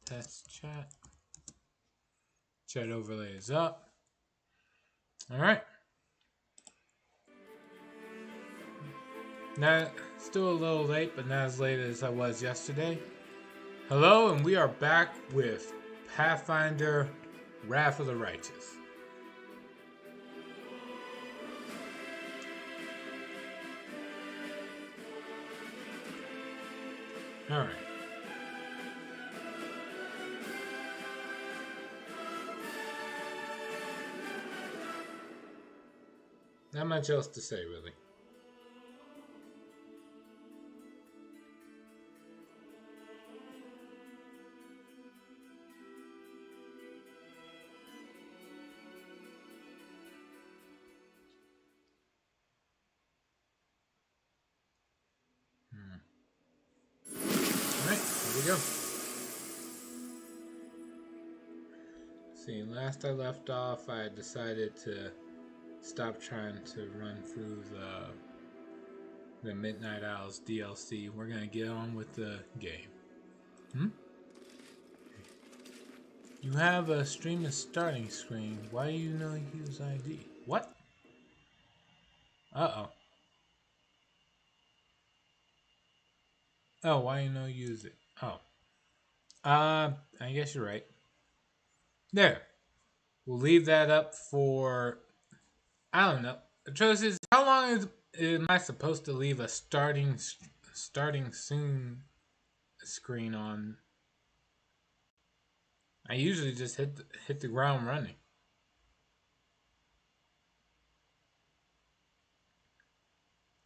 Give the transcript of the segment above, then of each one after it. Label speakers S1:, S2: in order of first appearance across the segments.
S1: Test chat. Chat overlay is up. Alright. Now, still a little late, but not as late as I was yesterday. Hello, and we are back with Pathfinder Wrath of the Righteous. Alright. Not much else to say, really. Alright, here we go. See, last I left off, I decided to stop trying to run through the Midnight Owls DLC. We're gonna get on with the game. You have a stream starting screen. Why do you know use ID? What? Uh-oh. Oh, why you know use it? Oh. I guess you're right. There. We'll leave that up for... I don't know. The truth is, how long am I supposed to leave a starting soon screen on? I usually just hit the ground running.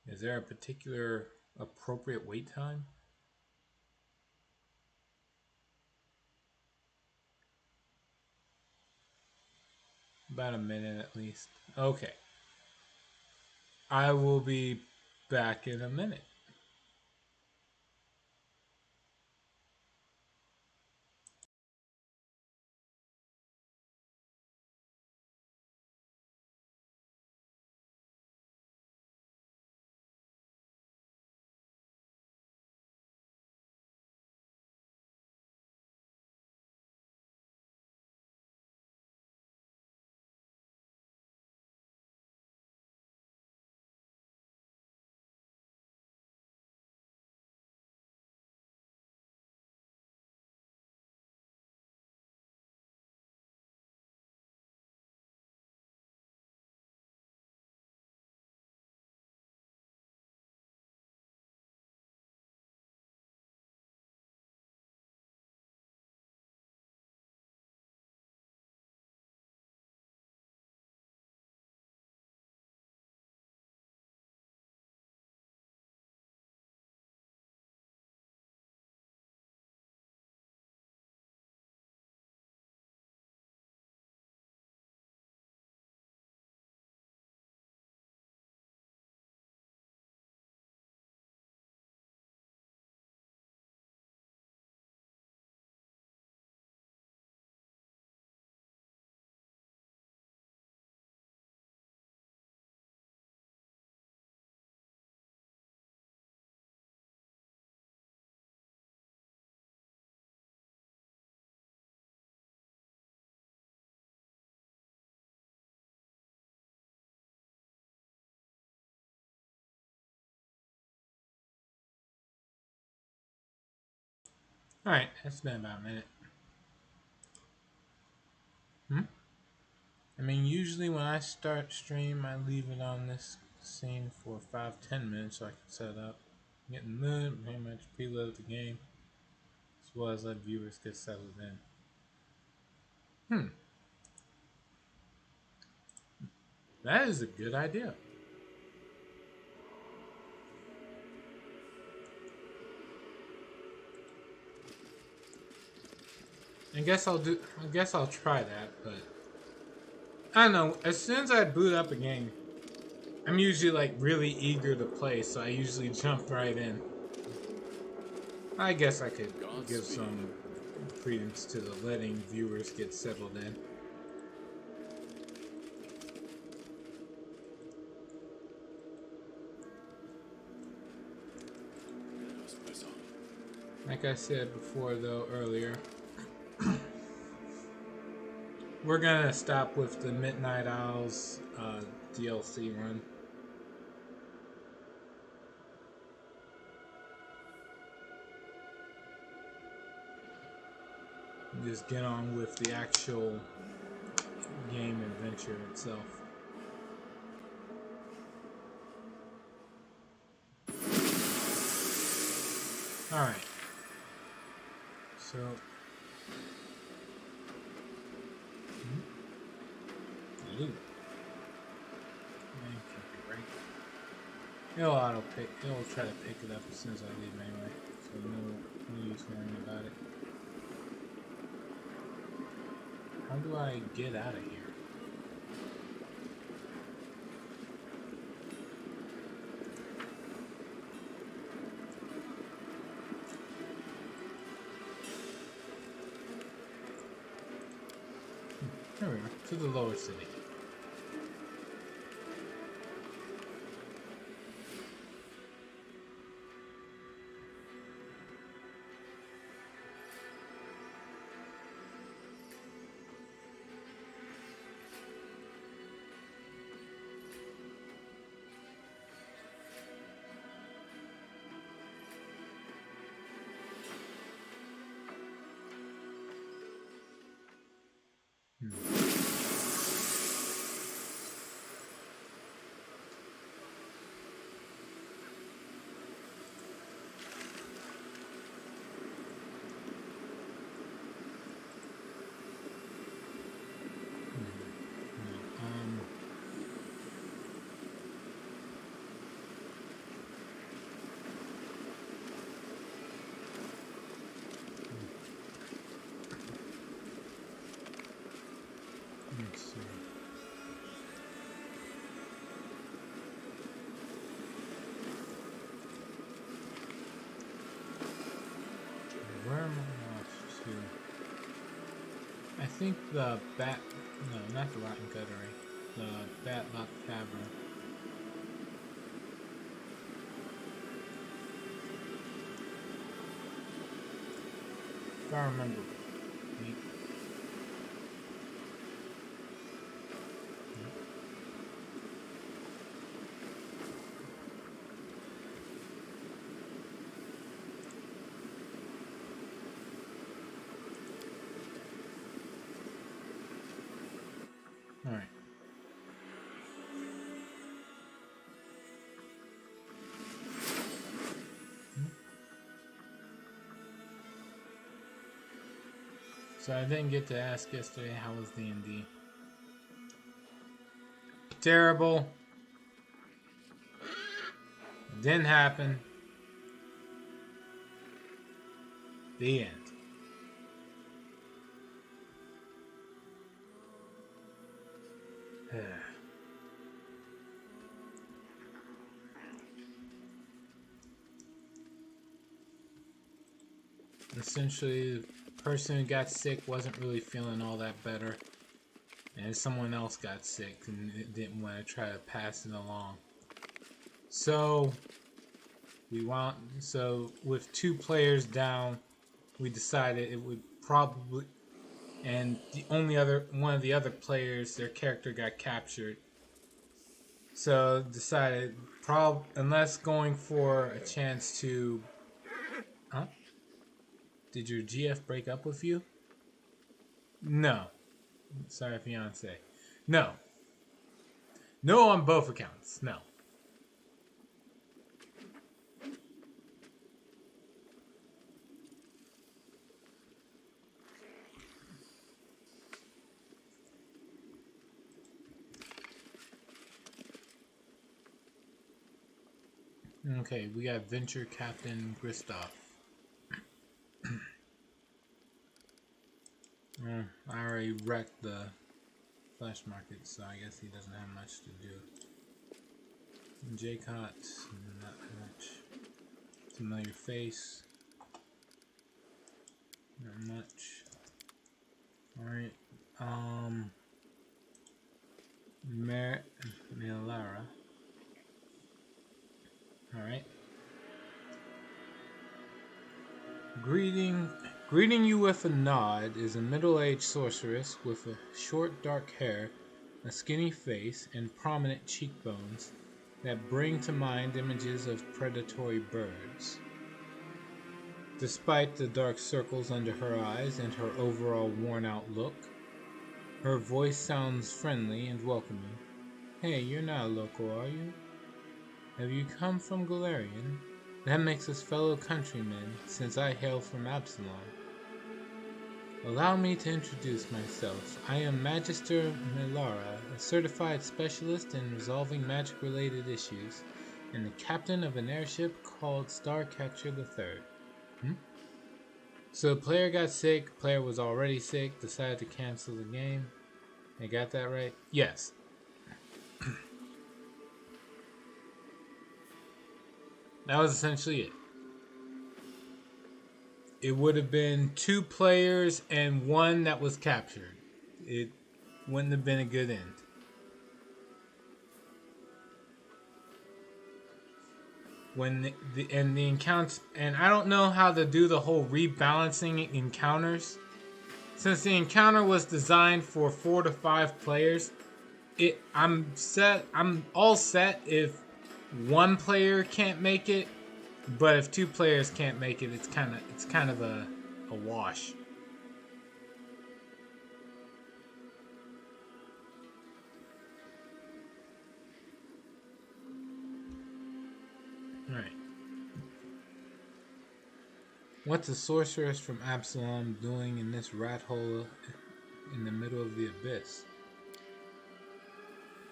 S1: Is there a particular appropriate wait time? About a minute at least. Okay. I will be back in a minute. Alright, that's been about a minute. I mean, usually when I start stream, I leave it on this scene for 5-10 minutes so I can set up, get in the mood, pretty much preload the game, as well as let viewers get settled in. That is a good idea. I guess I'll try that, but I don't know. As soon as I boot up a game, I'm usually like really eager to play, so I usually jump right in. I guess I could give some credence to the letting viewers get settled in. Like I said before, though, earlier, We're gonna stop with the Midnight Owls DLC run. Just get on with the actual game adventure itself. Alright. So... Loot. Right. It'll auto pick. It'll try to pick it up as soon as I leave anyway. So no use worrying about it. How do I get out of here? There we are. To the lower city. Let's see. Where am I off to? I think the Bat... No, not the Rotten Guttery. The Batlock Tavern. If I remember. Alright. So I didn't get to ask yesterday how was D&D. Terrible. It didn't happen. The end. Essentially, the person who got sick wasn't really feeling all that better, and someone else got sick and didn't want to try to pass it along. So with 2 players down, we decided it would probably, and one of the other players, their character got captured. So decided, unless going for a chance to, huh? Did your GF break up with you? No. Sorry, fiance. No. No on both accounts. No. Okay, we got Venture Captain Kristoff. I already wrecked the flash market, so I guess he doesn't have much to do. J-Cot, not much. Familiar face. Not much. Alright. Melara. Alright. Greeting. Greeting you with a nod is a middle-aged sorceress with a short dark hair, a skinny face, and prominent cheekbones that bring to mind images of predatory birds. Despite the dark circles under her eyes and her overall worn-out look, her voice sounds friendly and welcoming. Hey, you're not a local, are you? Have you come from Galarian? That makes us fellow countrymen, since I hail from Absalom. Allow me to introduce myself. I am Magister Melara, a certified specialist in resolving magic-related issues, and the captain of an airship called Starcatcher III. So the player got sick, player was already sick, decided to cancel the game. I got that right? Yes. That was essentially it. It would have been 2 players and 1 that was captured. It wouldn't have been a good end. When the encounters, and I don't know how to do the whole rebalancing encounters. Since the encounter was designed for 4 to 5 players, I'm all set if 1 player can't make it, but if 2 players can't make it, it's kind of a wash. All right. What's a sorceress from Absalom doing in this rat hole in the middle of the abyss?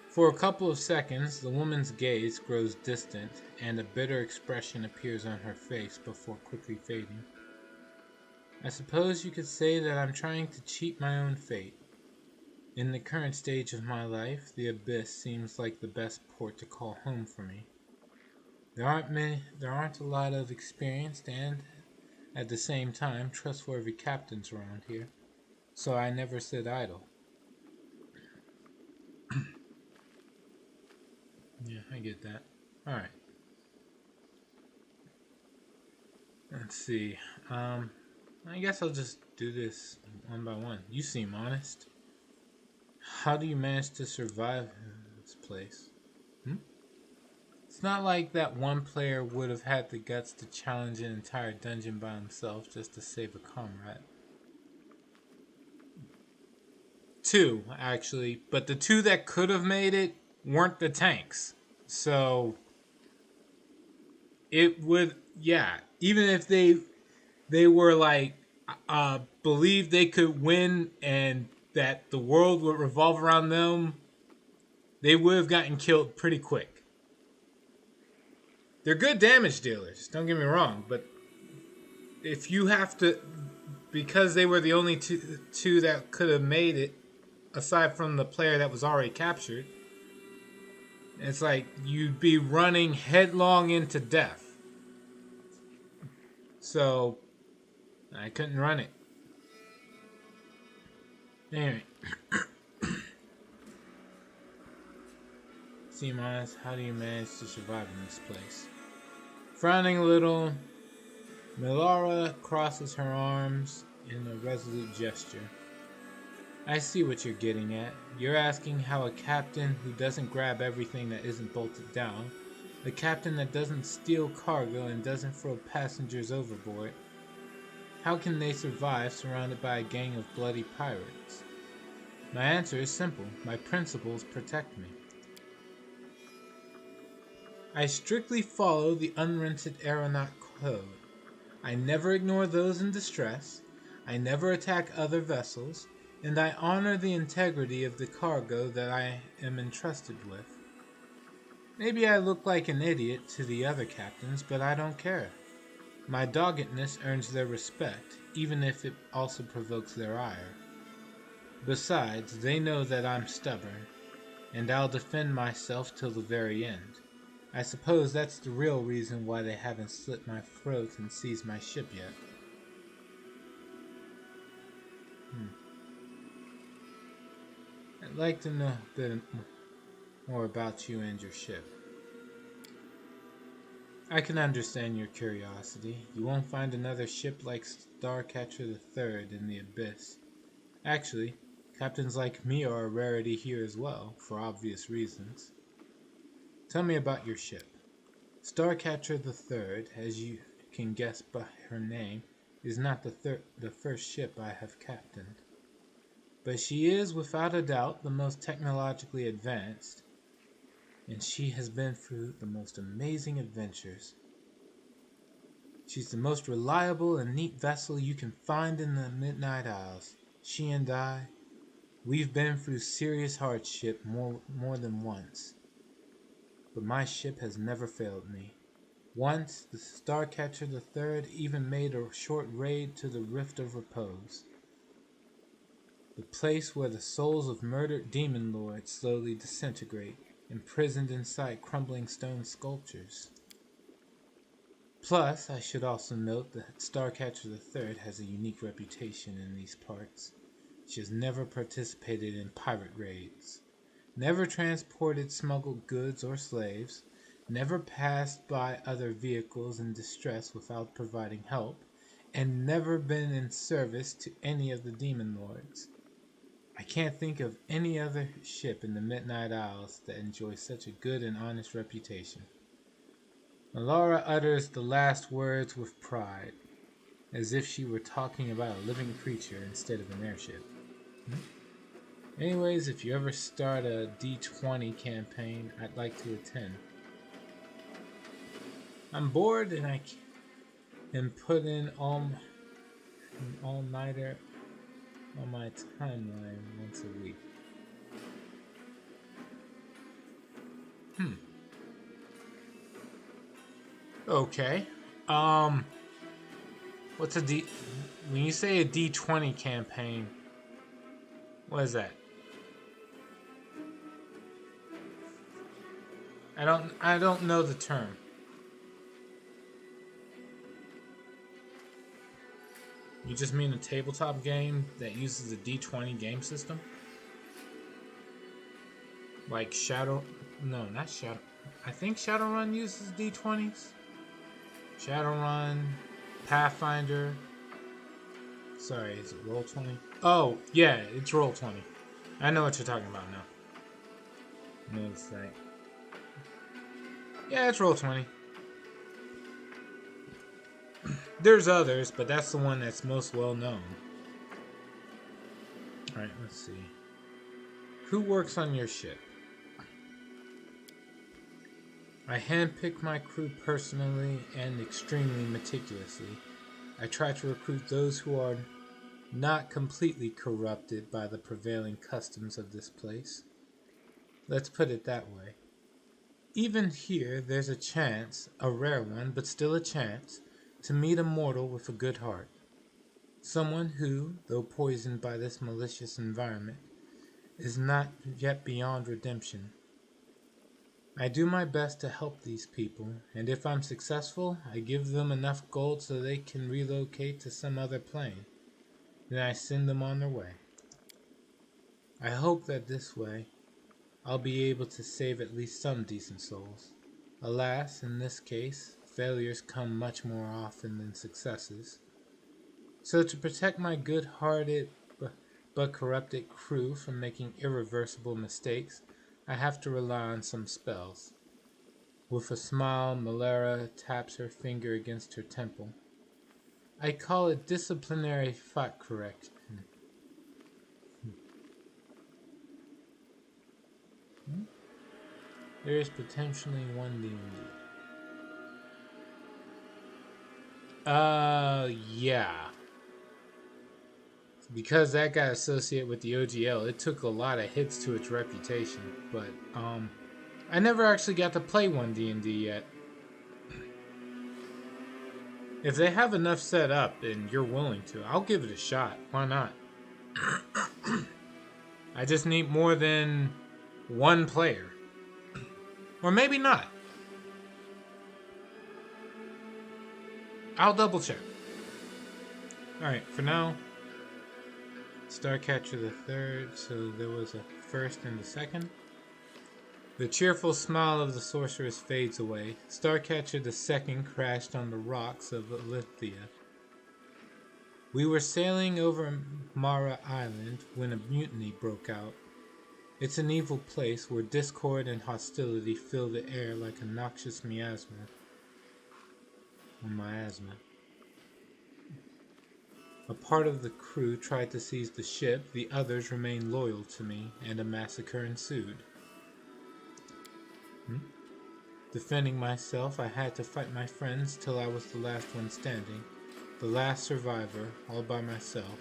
S1: For a couple of seconds, the woman's gaze grows distant, and a bitter expression appears on her face before quickly fading. I suppose you could say that I'm trying to cheat my own fate. In the current stage of my life, the abyss seems like the best port to call home for me. There aren't a lot of experienced and, at the same time, trustworthy captains around here, so I never sit idle. Yeah, I get that. Alright. Let's see. I guess I'll just do this one by one. You seem honest. How do you manage to survive this place? It's not like that one player would have had the guts to challenge an entire dungeon by himself just to save a comrade. 2, actually, but the 2 that could have made it weren't the tanks. So it would, yeah, even if they were like believed they could win and that the world would revolve around them, they would have gotten killed pretty quick. They're good damage dealers, don't get me wrong, but if you have to, because they were the only two that could have made it, aside from the player that was already captured, it's like you'd be running headlong into death. So I couldn't run it. Anyway. Seem honest, how do you manage to survive in this place? Frowning a little, Melara crosses her arms in a resolute gesture. I see what you're getting at. You're asking how a captain who doesn't grab everything that isn't bolted down, the captain that doesn't steal cargo and doesn't throw passengers overboard, how can they survive surrounded by a gang of bloody pirates? My answer is simple. My principles protect me. I strictly follow the unrented aeronaut code. I never ignore those in distress, I never attack other vessels, and I honor the integrity of the cargo that I am entrusted with. Maybe I look like an idiot to the other captains, but I don't care. My doggedness earns their respect, even if it also provokes their ire. Besides, they know that I'm stubborn, and I'll defend myself till the very end. I suppose that's the real reason why they haven't slit my throat and seized my ship yet. I'd like to know a bit more about you and your ship. I can understand your curiosity. You won't find another ship like Starcatcher the Third in the Abyss. Actually, captains like me are a rarity here as well, for obvious reasons. Tell me about your ship. Starcatcher the Third, as you can guess by her name, is not the first ship I have captained. But she is, without a doubt, the most technologically advanced, and she has been through the most amazing adventures. She's the most reliable and neat vessel you can find in the Midnight Isles. She and I, we've been through serious hardship more than once, but my ship has never failed me. Once, the Starcatcher the Third even made a short raid to the Rift of Repose, the place where the souls of murdered demon lords slowly disintegrate, imprisoned inside crumbling stone sculptures. Plus, I should also note that Starcatcher the Third has a unique reputation in these parts. She has never participated in pirate raids, never transported smuggled goods or slaves, never passed by other vehicles in distress without providing help, and never been in service to any of the demon lords. I can't think of any other ship in the Midnight Isles that enjoys such a good and honest reputation. Laura utters the last words with pride, as if she were talking about a living creature instead of an airship. Anyways, if you ever start a D20 campaign, I'd like to attend. I'm bored and I can put in an all-nighter on my timeline once a week. Okay. What's a D? When you say a D20 campaign, what is that? I don't know the term. You just mean a tabletop game that uses a D20 game system? Like Shadow... No, not Shadow... I think Shadowrun uses D20s. Shadowrun, Pathfinder... Sorry, is it Roll20? Oh, yeah, it's Roll20. I know what you're talking about now. No, it's like... Yeah, it's Roll20. There's others, but that's the one that's most well known. Alright, let's see. Who works on your ship? I handpick my crew personally and extremely meticulously. I try to recruit those who are not completely corrupted by the prevailing customs of this place. Let's put it that way. Even here, there's a chance, a rare one, but still a chance, to meet a mortal with a good heart. Someone who, though poisoned by this malicious environment, is not yet beyond redemption. I do my best to help these people, and if I'm successful, I give them enough gold so they can relocate to some other plane. Then I send them on their way. I hope that this way, I'll be able to save at least some decent souls. Alas, in this case, failures come much more often than successes. So to protect my good-hearted but corrupted crew from making irreversible mistakes, I have to rely on some spells. With a smile, Malera taps her finger against her temple. I call it disciplinary thought correction. There is potentially one D&D. Yeah. Because that got associated with the OGL, it took a lot of hits to its reputation. But, I never actually got to play one D&D yet. If they have enough set up and you're willing to, I'll give it a shot. Why not? I just need more than one player. Or maybe not. I'll double check. Alright, for now, Starcatcher the Third, so there was a first and a second. The cheerful smile of the sorceress fades away. Starcatcher II crashed on the rocks of Olympia. We were sailing over Mara Island when a mutiny broke out. It's an evil place where discord and hostility fill the air like a noxious miasma. A part of the crew tried to seize the ship, the others remained loyal to me, and a massacre ensued. Defending myself, I had to fight my friends till I was the last one standing, the last survivor, all by myself.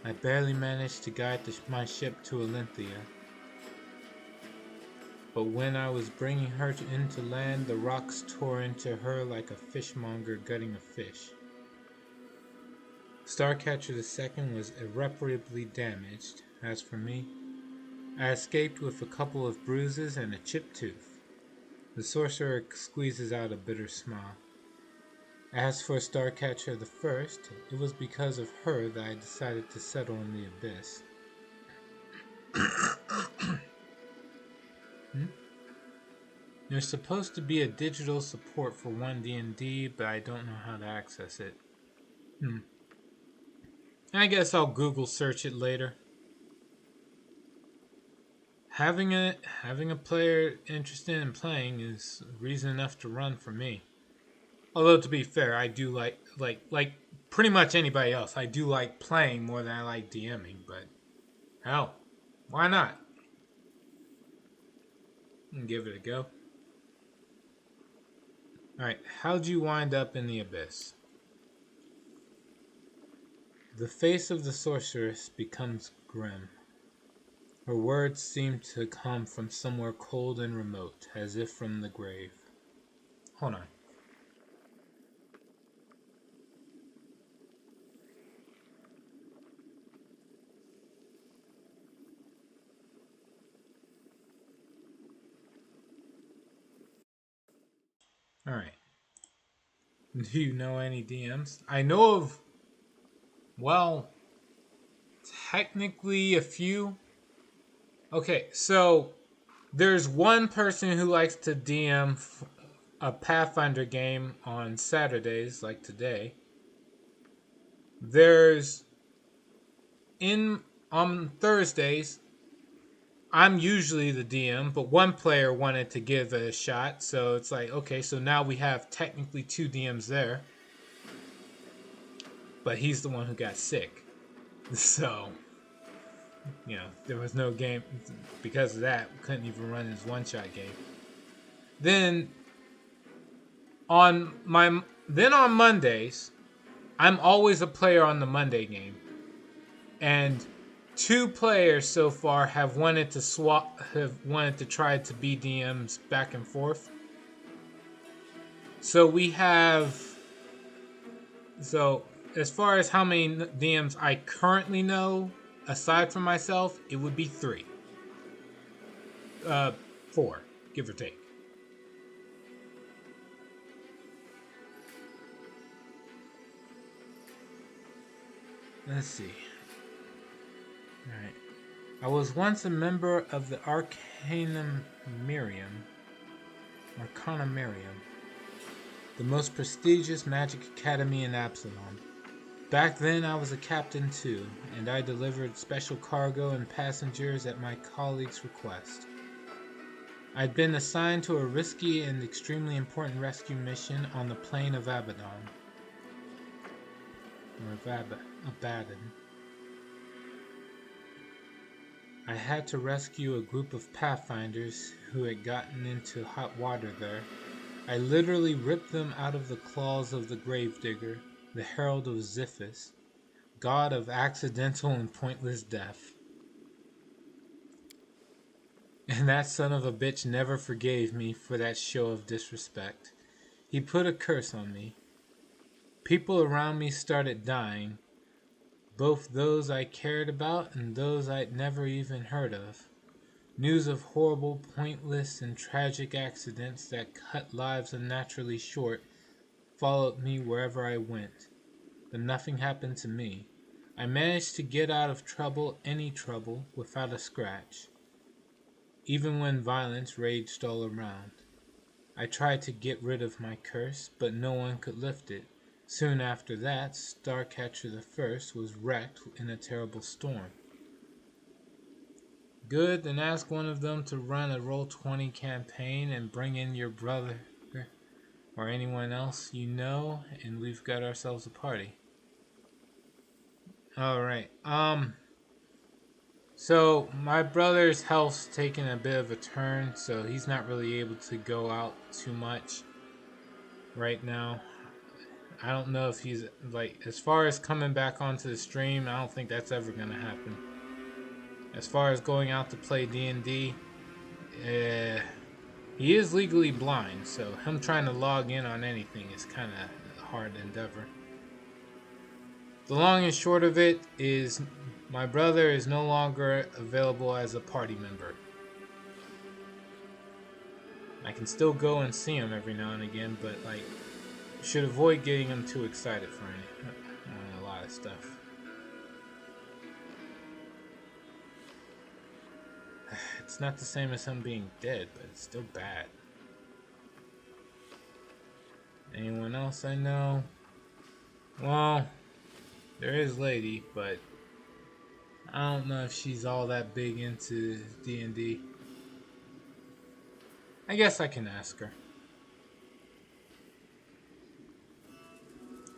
S1: I barely managed to guide my ship to Olympia. But when I was bringing her into land, the rocks tore into her like a fishmonger gutting a fish. Starcatcher II was irreparably damaged. As for me, I escaped with a couple of bruises and a chipped tooth. The sorcerer squeezes out a bitter smile. As for Starcatcher I, it was because of her that I decided to settle in the abyss. There's supposed to be a digital support for 1D&D, but I don't know how to access it. I guess I'll Google search it later. Having a player interested in playing is reason enough to run for me. Although to be fair, I do like pretty much anybody else, I do like playing more than I like DMing, but hell, why not? Give it a go. Alright, how'd you wind up in the abyss? The face of the sorceress becomes grim. Her words seem to come from somewhere cold and remote, as if from the grave. Hold on. Alright. Do you know any DMs? I know of, well, technically a few. Okay, so there's one person who likes to DM a Pathfinder game on Saturdays, like today. On Thursdays, I'm usually the DM, but one player wanted to give it a shot, so it's like, okay, so now we have technically 2 DMs there. But he's the one who got sick. So, there was no game. Because of that, we couldn't even run his one-shot game. Then on Mondays, I'm always a player on the Monday game. And 2 players so far have wanted to try to be DMs back and forth. So as far as how many DMs I currently know, aside from myself, it would be 3. 4, give or take. Let's see. Alright. I was once a member of the Arcanum Miriam, the most prestigious magic academy in Absalom. Back then I was a captain too, and I delivered special cargo and passengers at my colleague's request. I'd been assigned to a risky and extremely important rescue mission on the plain of Abaddon. Or Abaddon. I had to rescue a group of Pathfinders who had gotten into hot water there. I literally ripped them out of the claws of the Gravedigger, the herald of Xiphis, god of accidental and pointless death. And that son of a bitch never forgave me for that show of disrespect. He put a curse on me. People around me started dying, both those I cared about and those I'd never even heard of. News of horrible, pointless, and tragic accidents that cut lives unnaturally short followed me wherever I went. But nothing happened to me. I managed to get out of any trouble, without a scratch. even when violence raged all around. I tried to get rid of my curse, but no one could lift it. Soon after that, Starcatcher the First was wrecked in a terrible storm. Good, then ask one of them to run a Roll20 campaign and bring in your brother or anyone else you know, and we've got ourselves a party. Alright, so my brother's health's taking a bit of a turn, so he's not really able to go out too much right now. I don't know if he's, like, as far as coming back onto the stream, I don't think that's ever going to happen. As far as going out to play D&D, he is legally blind, so him trying to log in on anything is kind of a hard endeavor. The long and short of it is my brother is no longer available as a party member. I can still go and see him every now and again, but like, should avoid getting him too excited for a lot of stuff. It's not the same as him being dead, but it's still bad. Anyone else I know? Well, there is Lady, but I don't know if she's all that big into D&D. I guess I can ask her.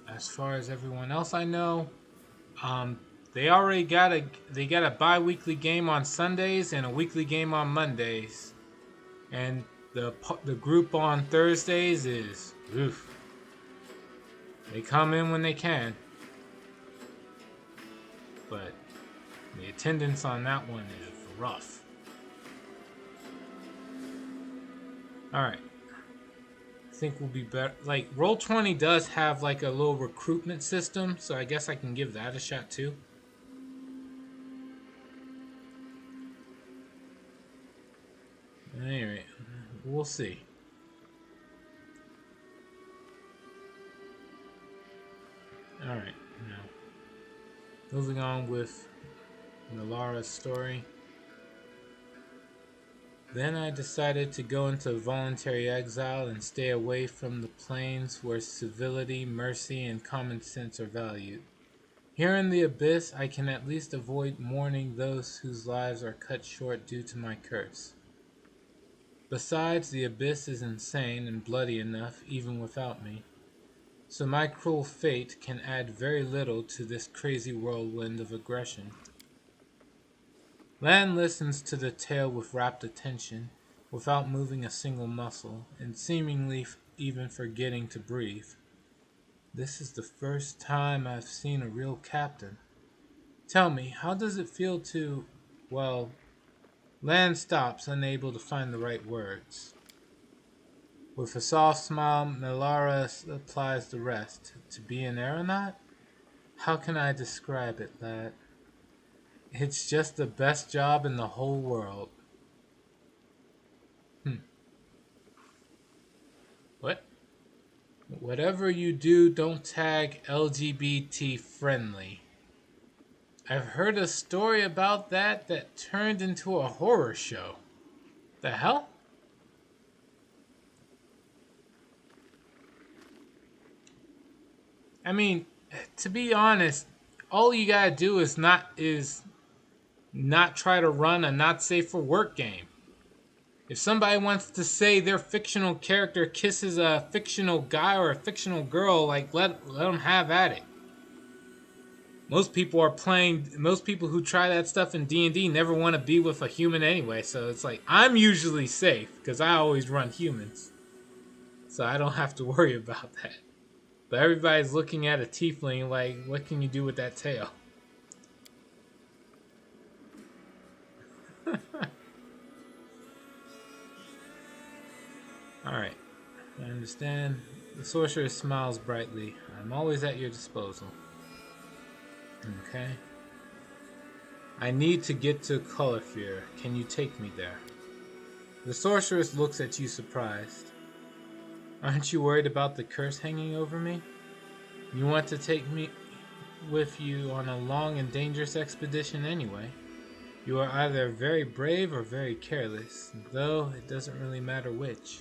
S1: As far as everyone else I know, they already got a bi-weekly game on Sundays and a weekly game on Mondays, and the group on Thursdays is oof. They come in when they can, but the attendance on that one is rough. Alright. I think we'll be better. Like, Roll20 does have like a little recruitment system, so I guess I can give that a shot too. Anyway, we'll see. Alright, now moving on with Nalara's story. Then I decided to go into voluntary exile and stay away from the planes where civility, mercy, and common sense are valued. Here in the abyss, I can at least avoid mourning those whose lives are cut short due to my curse. Besides, the abyss is insane and bloody enough even without me, so my cruel fate can add very little to this crazy whirlwind of aggression. Lan listens to the tale with rapt attention, without moving a single muscle, and seemingly even forgetting to breathe. This is the first time I've seen a real captain. Tell me, how does it feel to, well... Lan stops, unable to find the right words. With a soft smile, Melara applies the rest. To be an aeronaut? How can I describe it, lad? It's just the best job in the whole world. What? Whatever you do, don't tag LGBT friendly. I've heard a story about that turned into a horror show. The hell? I mean, to be honest, all you gotta do is not try to run a not safe for work game. If somebody wants to say their fictional character kisses a fictional guy or a fictional girl, like let them have at it. Most people who try that stuff in D&D never want to be with a human anyway, so it's like, I'm usually safe, because I always run humans. So I don't have to worry about that. But everybody's looking at a tiefling like, what can you do with that tail? Alright, I understand. The sorceress smiles brightly. I'm always at your disposal. Okay. I need to get to Colorfear. Can you take me there? The sorceress looks at you surprised. Aren't you worried about the curse hanging over me? You want to take me with you on a long and dangerous expedition anyway. You are either very brave or very careless, though it doesn't really matter which.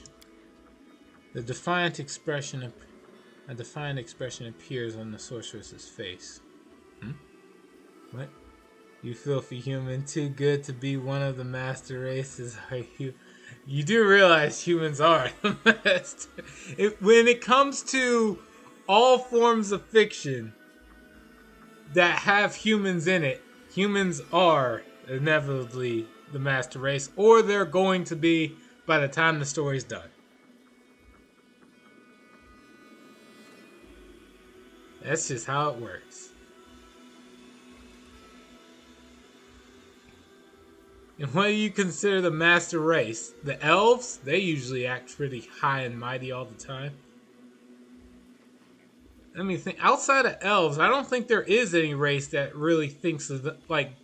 S1: The defiant expression, a defiant expression appears on the sorceress's face. Hmm? What? You filthy human, too good to be one of the master races, are you? You do realize humans are the best. When it comes to all forms of fiction that have humans in it, humans are inevitably the master race, or they're going to be by the time the story's done. That's just how it works. And what do you consider the master race? The elves? They usually act pretty high and mighty all the time. Let me think. Outside of elves, I don't think there is any race that really thinks of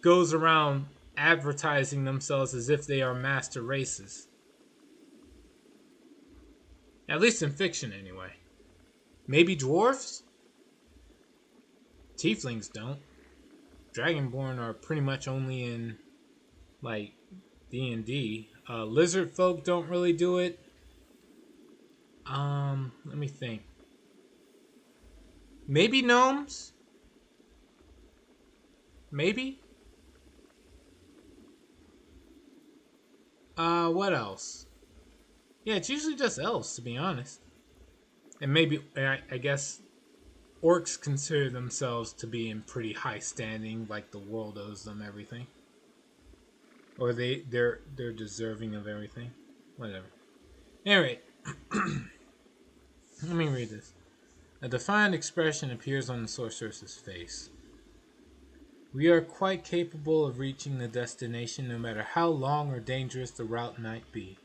S1: goes around advertising themselves as if they are master races. At least in fiction, anyway. Maybe dwarves? Tieflings don't. Dragonborn are pretty much only in like D&D. Lizard folk don't really do it. Let me think. Maybe gnomes? Maybe? What else? Yeah, it's usually just elves, to be honest. And maybe, I guess, orcs consider themselves to be in pretty high standing, like the world owes them everything. Or they're deserving of everything. Whatever. Anyway, let me read this. A defiant expression appears on the sorceress's face. We are quite capable of reaching the destination no matter how long or dangerous the route might be.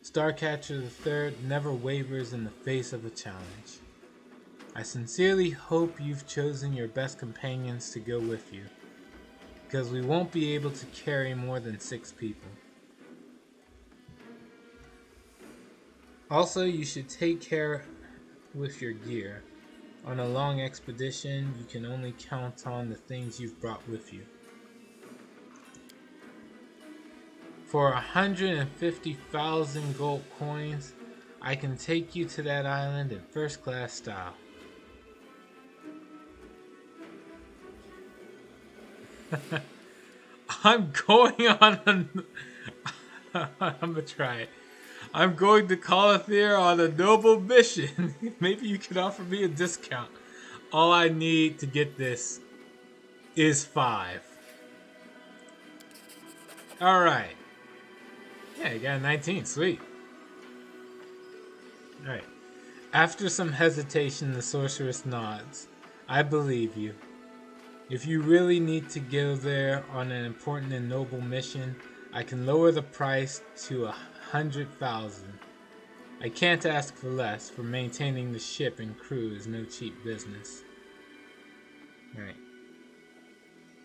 S1: Starcatcher III never wavers in the face of a challenge. I sincerely hope you've chosen your best companions to go with you, because we won't be able to carry more than 6 people. Also, you should take care with your gear. On a long expedition, you can only count on the things you've brought with you. For 150,000 gold coins, I can take you to that island in first-class style. I'm going on I'm gonna try it. I'm going to Calathir on a noble mission. Maybe you can offer me a discount. All I need to get this is 5. Alright. Yeah, you got a 19. Sweet. Alright. After some hesitation, the sorceress nods. I believe you. If you really need to go there on an important and noble mission, I can lower the price to 100,000. I can't ask for less, for maintaining the ship and crew is no cheap business. Alright.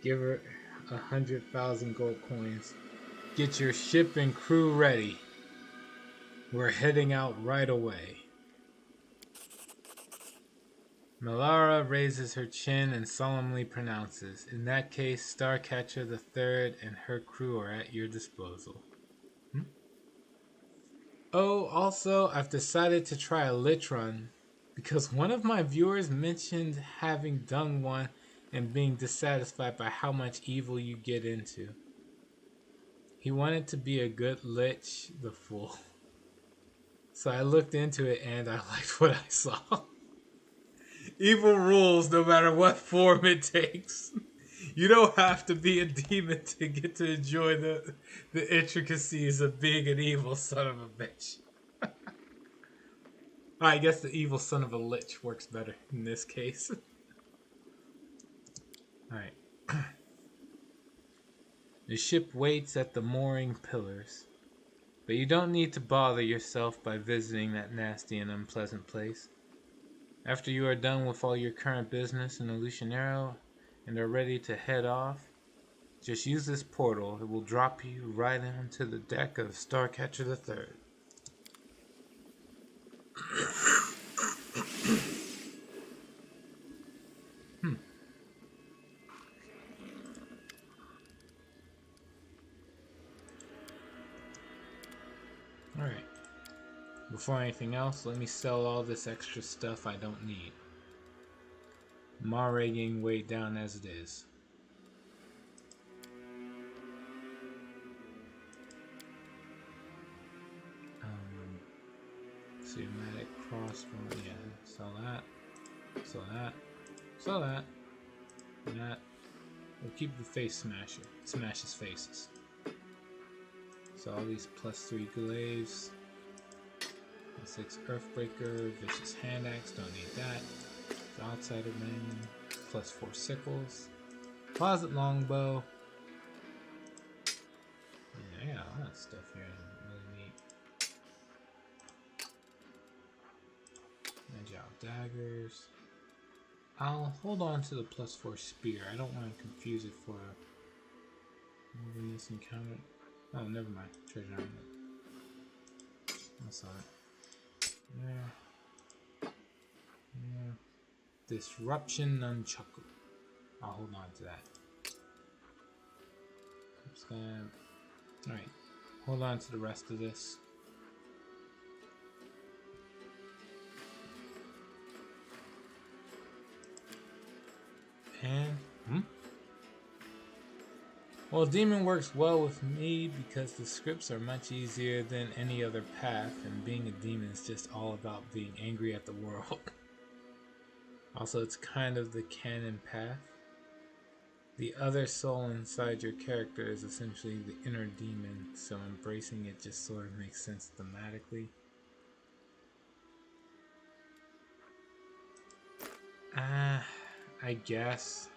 S1: Give her 100,000 gold coins. Get your ship and crew ready. We're heading out right away. Melara raises her chin and solemnly pronounces, in that case, Starcatcher III and her crew are at your disposal. Oh, also, I've decided to try a lich run because one of my viewers mentioned having done one and being dissatisfied by how much evil you get into. He wanted to be a good lich, the fool. So I looked into it and I liked what I saw. Evil rules no matter what form it takes. You don't have to be a demon to get to enjoy the intricacies of being an evil son of a bitch. I guess the evil son of a lich works better in this case. Alright. The ship waits at the mooring pillars. But you don't need to bother yourself by visiting that nasty and unpleasant place. After you are done with all your current business in Illusionero and are ready to head off, just use this portal. It will drop you right onto the deck of Starcatcher III. Alright. Before anything else, let me sell all this extra stuff I don't need. I'm already getting weighed down as it is. Cinematic crossbow, yeah, sell that, sell that, sell that, and that. We'll keep the face smasher, smashes faces. So all these +3 glaives, +6 earthbreaker, vicious hand axe, don't need that. The outsider man, +4 sickles, closet longbow. Yeah, I got a lot of stuff here. Really neat. Agile daggers. I'll hold on to the +4 spear. I don't want to confuse it for this encounter. Oh, never mind. Treasure armlet. That's alright. Yeah. Yeah. Disruption nunchaku. I'll hold on to that. Alright. Hold on to the rest of this. And well, demon works well with me because the scripts are much easier than any other path, and being a demon is just all about being angry at the world. Also, it's kind of the canon path. The other soul inside your character is essentially the inner demon, so embracing it just sort of makes sense thematically. I guess.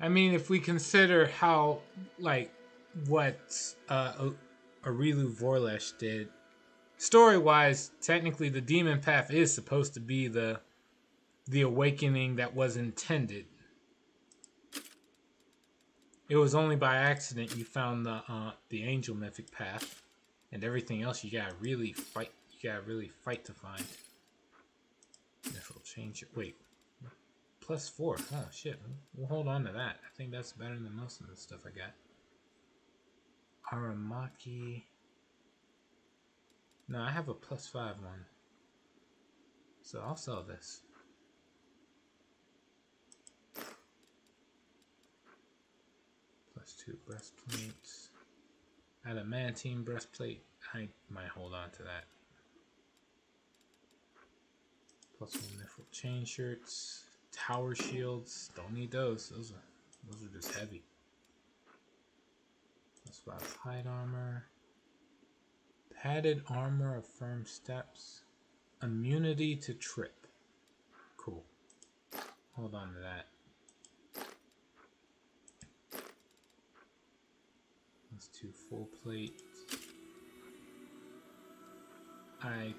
S1: I mean, if we consider how, like, what Arilu Vorlesh did, story-wise, technically the demon path is supposed to be the awakening that was intended. It was only by accident you found the angel mythic path, and everything else you gotta really fight. You gotta really fight to find. This will change it. Wait. +4. Oh shit. We'll hold on to that. I think that's better than most of the stuff I got. Aramaki. No, I have a +5 one. So I'll sell this. +2 breastplates. Adamantine breastplate. I might hold on to that. +1 mithril chain shirts. Tower shields. Don't need those. Those are just heavy. +5 hide armor. Padded armor of firm steps. Immunity to trip. Cool. Hold on to that. +2 full plate. I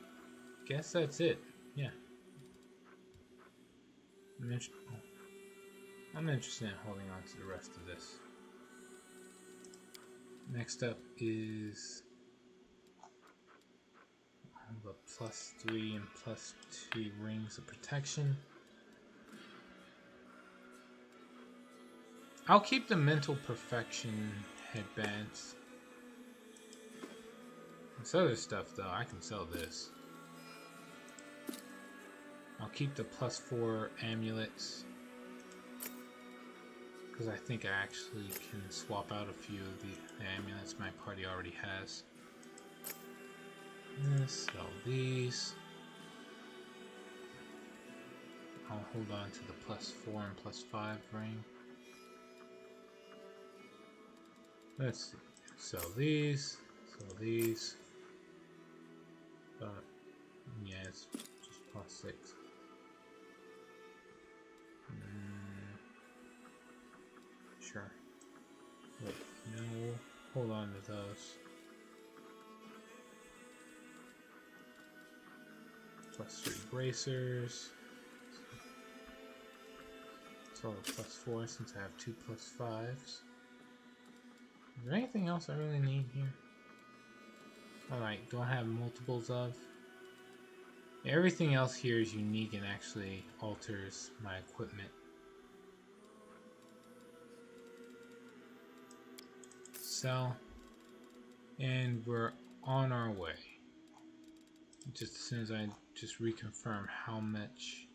S1: guess that's it. Yeah. I'm interested in holding on to the rest of this. Next up is the +3 and +2 rings of protection. I'll keep the mental perfection headbands. This other stuff though, I can sell this. I'll keep the +4 amulets because I think I actually can swap out a few of the amulets my party already has. Sell these. I'll hold on to the +4 and +5 ring. Let's see. Sell these. Sell these. But yeah, it's just +6. Sure. Wait, no, we'll hold on to those. +3 bracers. It's all a +4 since I have 2 +5s. Is there anything else I really need here? Alright, do I have multiples of? Everything else here is unique and actually alters my equipment. Sell. And we're on our way. Just as soon as I just reconfirm how much.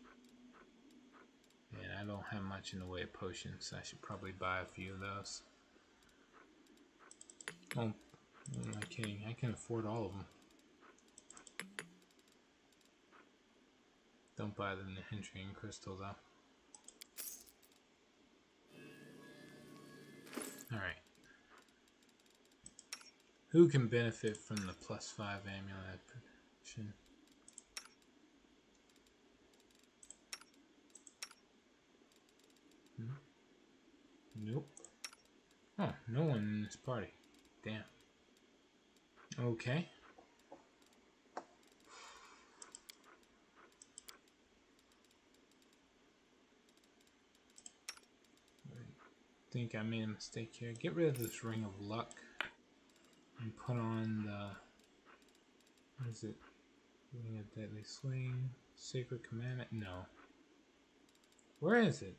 S1: And I don't have much in the way of potions. I should probably buy a few of those. Oh, am I kidding? I can afford all of them. Don't buy the Nihindrian crystal though. Alright. Who can benefit from the +5 amulet protection? Nope. Oh, no one in this party. Damn. Okay. I think I made a mistake here. Get rid of this Ring of Luck and put on the... What is it? Ring of Deadly Swing. Sacred Commandment? No. Where is it?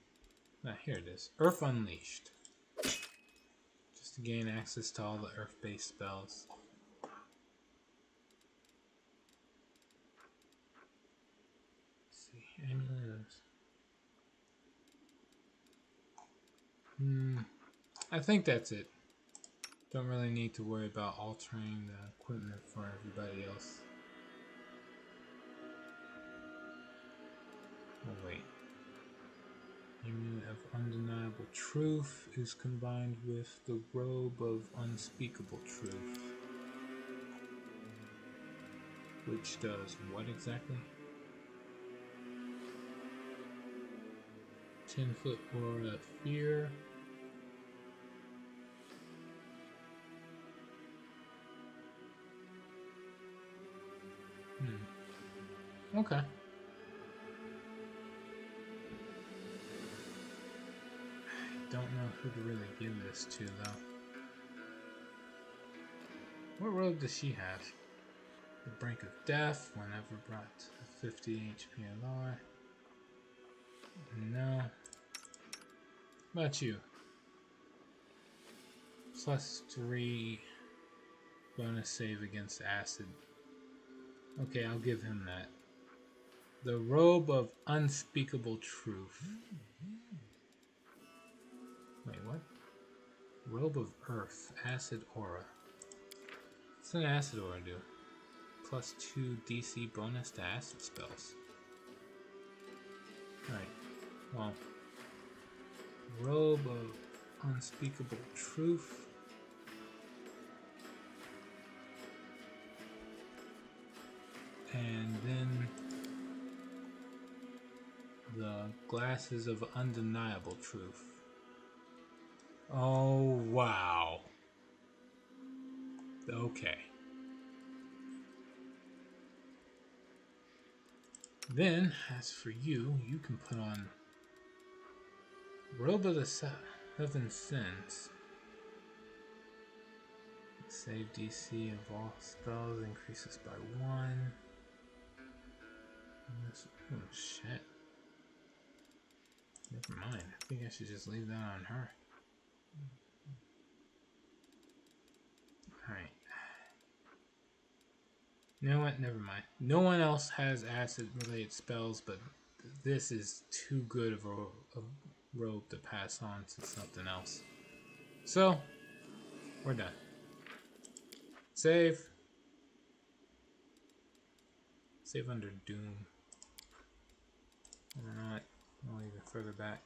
S1: Ah, here it is. Earth Unleashed. Just to gain access to all the earth-based spells. Let's see. Amulets. I think that's it. Don't really need to worry about altering the equipment for everybody else. Oh wait. Amulet of Undeniable Truth is combined with the Robe of Unspeakable Truth. Which does what exactly? 10-foot aura of fear. Okay. I don't know who to really give this to though. What robe does she have? The Brink of Death, whenever brought to 50 HP or lower. No. What about you? +3 bonus save against acid. Okay, I'll give him that. The Robe of Unspeakable Truth. Wait, what? Robe of Earth. Acid Aura. What's an Acid Aura do? +2 DC bonus to acid spells. Alright, well. Robe of Unspeakable Truth. And then the Glasses of Undeniable Truth. Oh, wow. Okay. Then, as for you, you can put on Robe of the Seven Sins. Save DC of all spells increases by 1. Oh shit. Never mind. I think I should just leave that on her. Alright. You know what? Never mind. No one else has acid-related spells, but this is too good of a robe to pass on to something else. So, we're done. Save. Save under Doom. I don't know what. I'll even further back.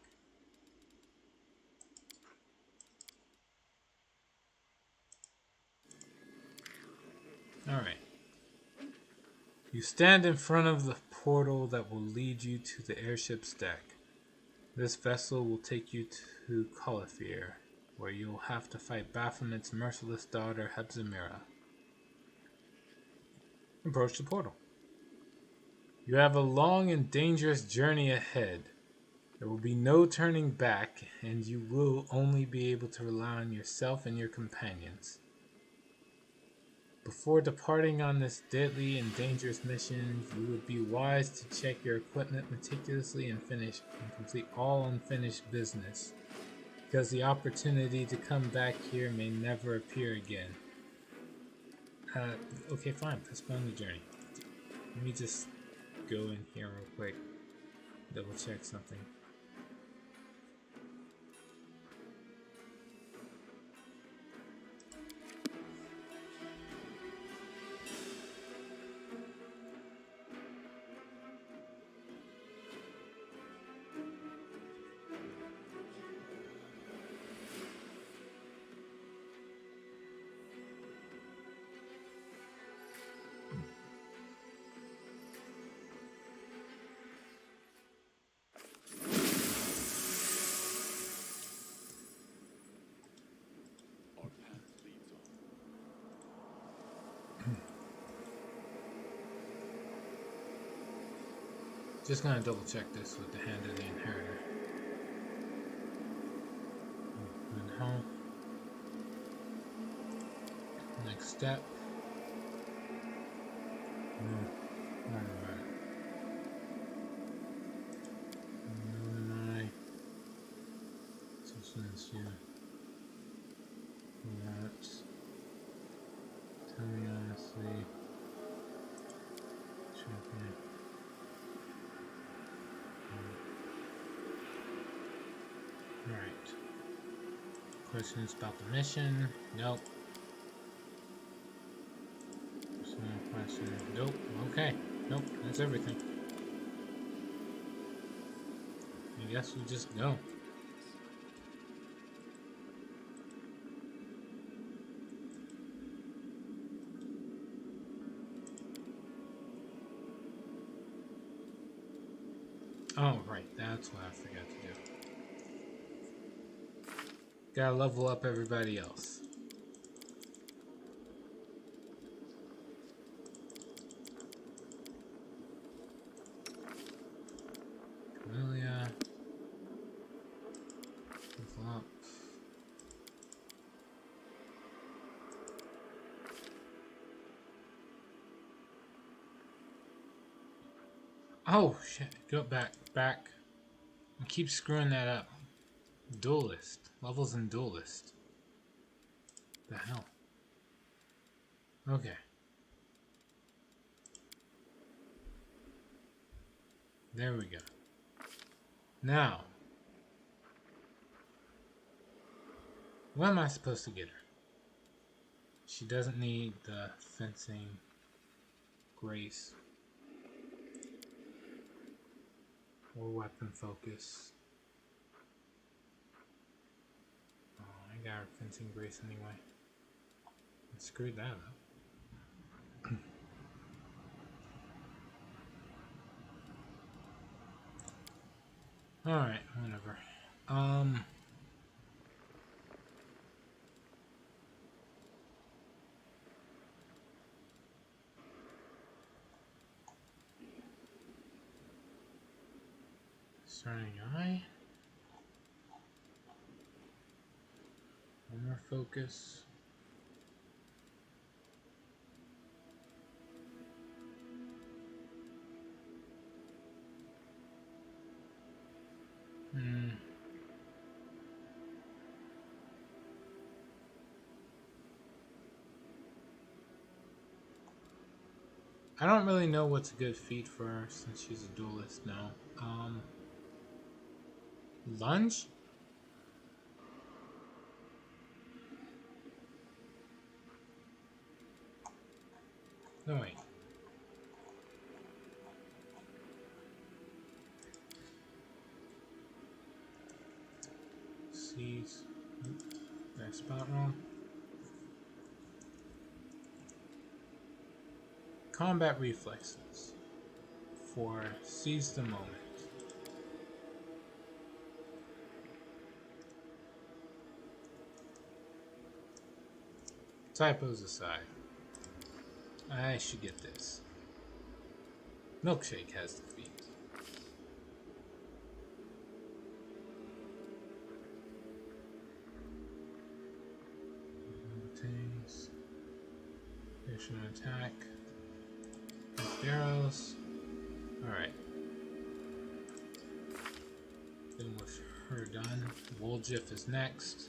S1: Alright. You stand in front of the portal that will lead you to the airship's deck. This vessel will take you to Caulifere, where you'll have to fight Baphomet's merciless daughter, Hepzimira. Approach the portal. You have a long and dangerous journey ahead. There will be no turning back, and you will only be able to rely on yourself and your companions. Before departing on this deadly and dangerous mission, you would be wise to check your equipment meticulously and complete all unfinished business, because the opportunity to come back here may never appear again. Okay, fine. Postpone the journey. Let me just go in here real quick. Double check something. Just gonna double check this with the hand of the inheritor. And home. Next step. Alright. Substance here. Relax. Tell me honestly. Check it. Alright. Questions about the mission? Nope. Question. Nope. Okay. Nope. That's everything. I guess we just go. Oh, right. That's what I forgot to do. Gotta level up everybody else. Camellia. Level up. Oh, shit. Go back. Back. I keep screwing that up. Duelist. Levels in Duelist. The hell? Okay. There we go. Now. When am I supposed to get her? She doesn't need the fencing grace. Or weapon focus. Oh, I got her fencing grace anyway. I screwed that up. Alright, whatever. Starting eye. One more focus. I don't really know what's a good feat for her since she's a duelist now. Lunge? No, wait. Seize. Did I spot wrong? Combat reflexes. For seize the moment. Typos aside, I should get this. Milkshake has the feet. Things. Mission attack. Arrows. Alright. Then with her done, Woljif is next.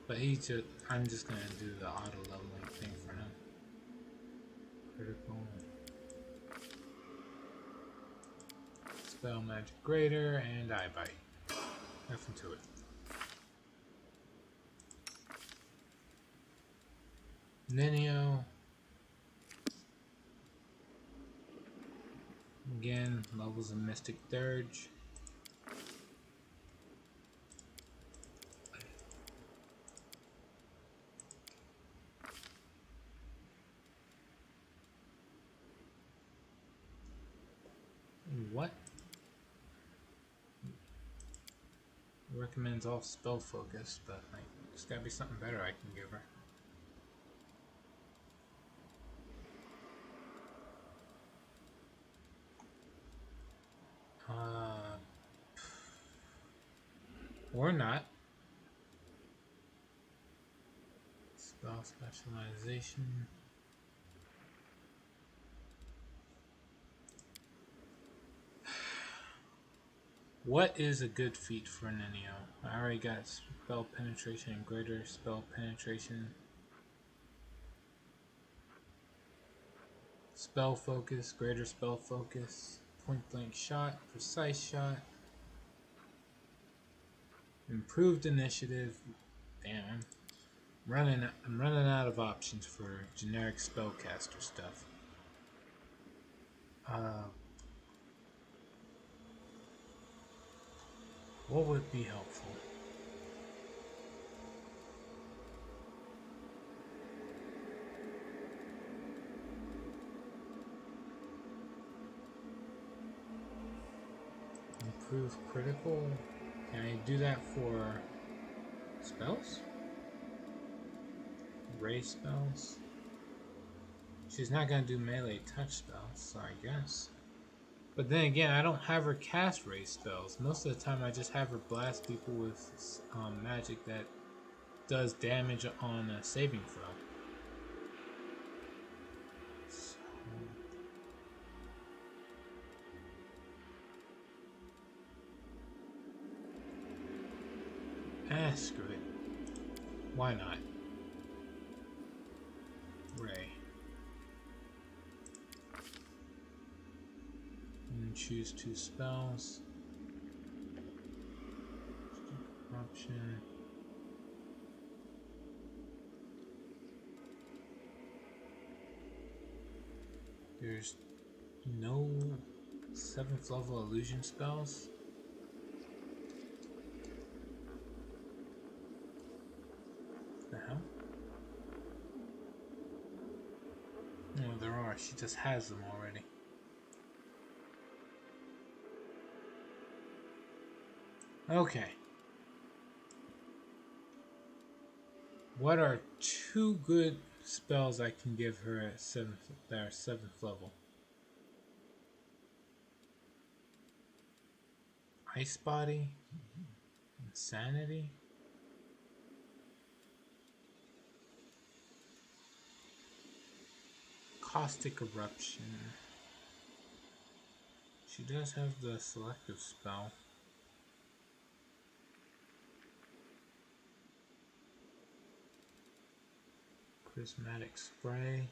S1: But I'm just gonna do the auto leveling thing for him. Critical. Spell magic greater and eye bite. Nothing to it. Ninio. Again, levels of Mystic Dirge. What? Recommends off spell focus, but like, there's gotta be something better I can give her. Or not. Spell specialization. What is a good feat for Ninio? I already got spell penetration and greater spell penetration. Spell focus, greater spell focus, point blank shot, precise shot, improved initiative. Damn, I'm running out of options for generic spellcaster stuff. What would be helpful? Improve critical. Can I do that for spells? Ray spells? She's not gonna do melee touch spells, so I guess. But then again, I don't have her cast ray spells. Most of the time I just have her blast people with magic that does damage on a saving throw. Screw it. Why not? Ray. And choose 2 spells. Option. There's no 7th level illusion spells. The hell? No, there are. She just has them already. Okay. What are 2 good spells I can give her at 7th, that are 7th level? Ice Body? Insanity? Caustic Eruption. She does have the selective spell. Prismatic Spray.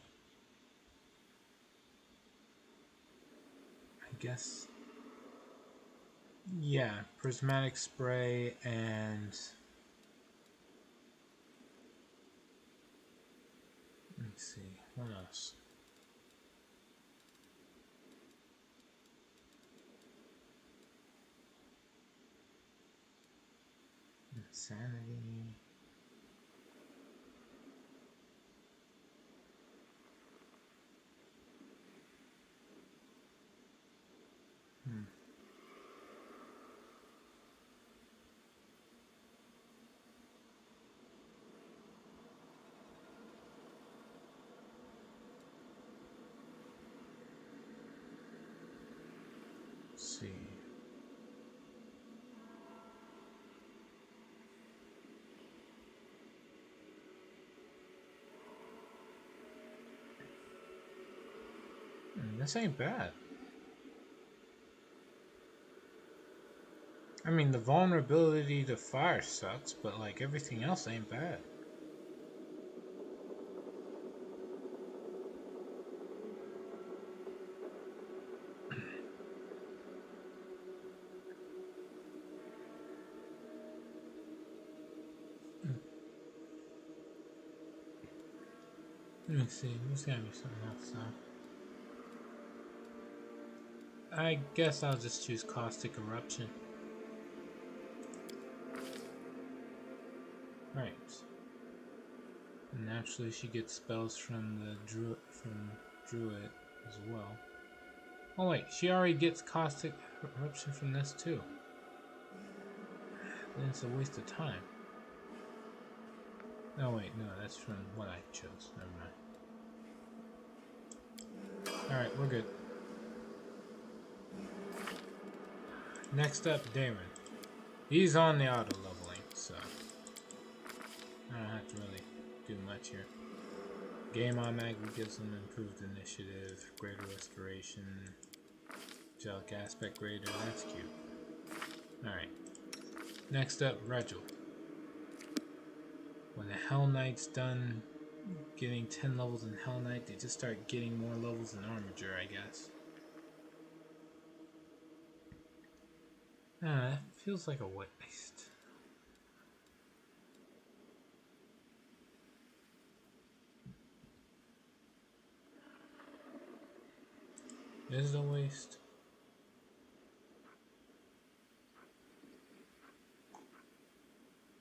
S1: I guess. Yeah, Prismatic Spray and. Let's see, what else? Insanity. Let's see. This ain't bad. I mean, the vulnerability to fire sucks, but like everything else ain't bad. Let me see. There's gotta be something else though. I guess I'll just choose Caustic Eruption. Right. And naturally, she gets spells from the Druid as well. Oh wait, she already gets Caustic Eruption from this too. Then it's a waste of time. Oh wait, no, that's from what I chose. Never mind. Alright, we're good. Next up, Damon. He's on the auto leveling, so I don't have to really do much here. Game automatically gives him improved initiative, greater restoration, angelic aspect greater. That's cute. Alright. Next up, Regil. When the Hell Knight's done getting 10 levels in Hell Knight, they just start getting more levels in Armiger, I guess. That feels like a waste. Is it a waste?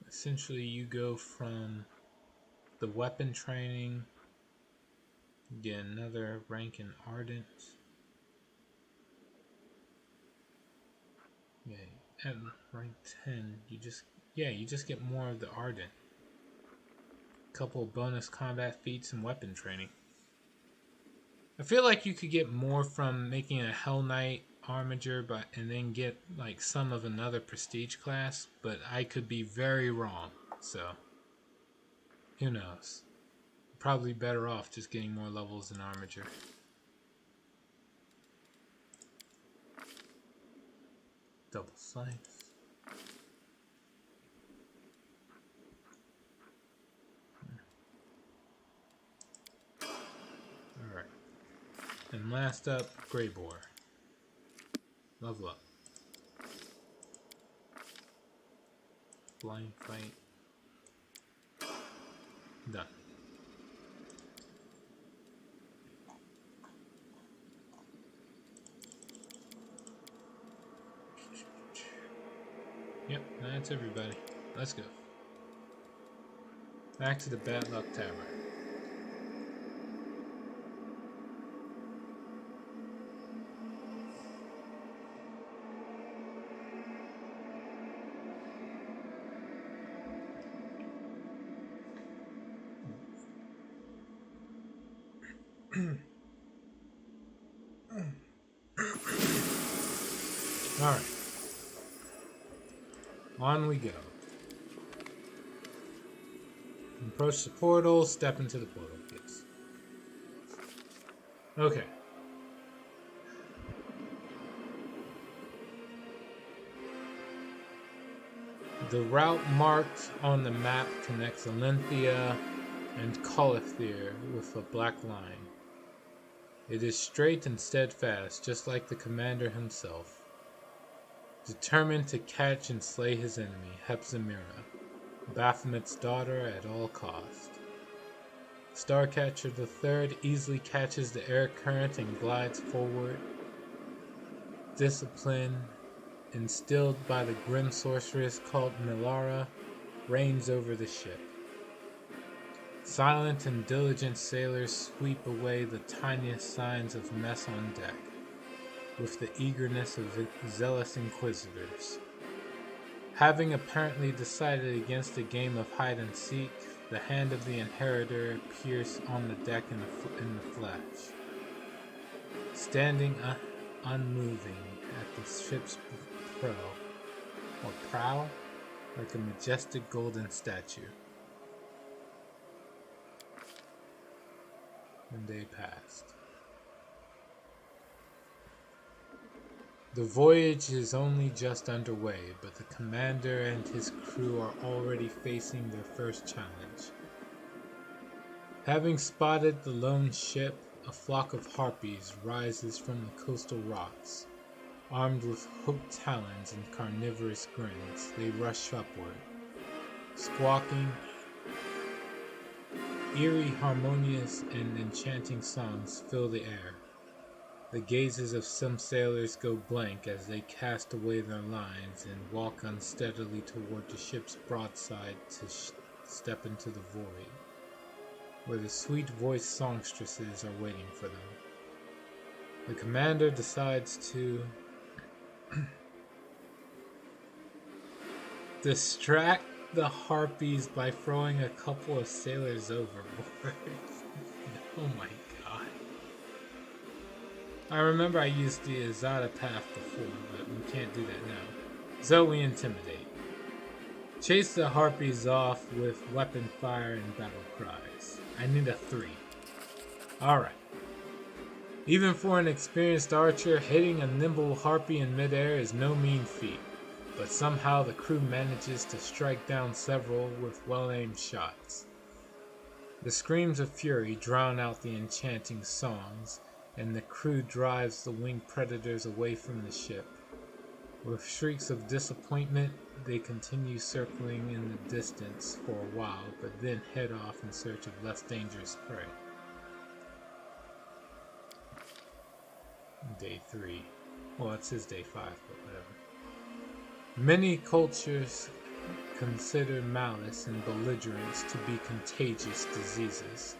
S1: Essentially, you go from the weapon training, get another rank in Ardent. Yeah, at rank 10, you just get more of the Ardent. Couple bonus combat feats and weapon training. I feel like you could get more from making a Hell Knight Armiger, and then get like some of another prestige class, but I could be very wrong, so who knows. Probably better off just getting more levels in Armiger. Double slice. Alright. And last up, Grey Boar. Level up. Blind fight. Done. Yep, that's everybody. Let's go. Back to the Bad Luck Tavern. Alright. On we go. Approach the portal, step into the portal, yes. Okay. The route marked on the map connects Olympia and Colithir with a black line. It is straight and steadfast, just like the commander himself. Determined to catch and slay his enemy, Hepzimira, Baphomet's daughter at all cost. Starcatcher III easily catches the air current and glides forward. Discipline, instilled by the grim sorceress called Milara, reigns over the ship. Silent and diligent sailors sweep away the tiniest signs of mess on deck, with the eagerness of zealous inquisitors. Having apparently decided against a game of hide-and-seek, the hand of the inheritor appears on the deck in the flesh, standing unmoving at the ship's prow, like a majestic golden statue. And they passed. The voyage is only just underway, but the commander and his crew are already facing their first challenge. Having spotted the lone ship, a flock of harpies rises from the coastal rocks. Armed with hooked talons and carnivorous grins, they rush upward. Squawking, Eerie, harmonious, and enchanting songs fill the air. The gazes of some sailors go blank as they cast away their lines and walk unsteadily toward the ship's broadside to step into the void, where the sweet-voiced songstresses are waiting for them. The commander decides to distract the harpies by throwing a couple of sailors overboard. Oh my god. I remember I used the Azada path before, but we can't do that now. So we intimidate. Chase the harpies off with weapon fire and battle cries. I need a 3. Alright. Even for an experienced archer, hitting a nimble harpy in midair is no mean feat, but somehow the crew manages to strike down several with well-aimed shots. The screams of fury drown out the enchanting songs, and the crew drives the winged predators away from the ship. With shrieks of disappointment, they continue circling in the distance for a while, but then head off in search of less dangerous prey. Day 3. Well, it says day 5, but whatever. Many cultures consider malice and belligerence to be contagious diseases.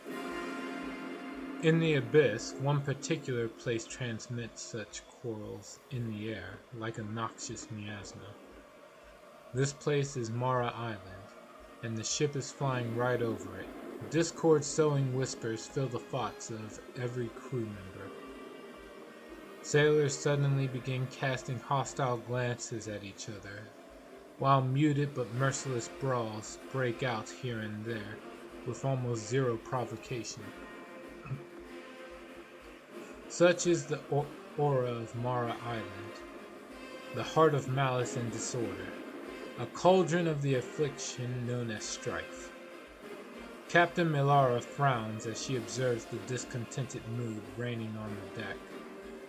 S1: In the Abyss, one particular place transmits such quarrels in the air, like a noxious miasma. This place is Mara Island, and the ship is flying right over it. Discord-sowing whispers fill the thoughts of every crew member. Sailors suddenly begin casting hostile glances at each other, while muted but merciless brawls break out here and there, with almost zero provocation. Such is the aura of Mara Island, the heart of malice and disorder, a cauldron of the affliction known as strife. Captain Melara frowns as she observes the discontented mood reigning on the deck.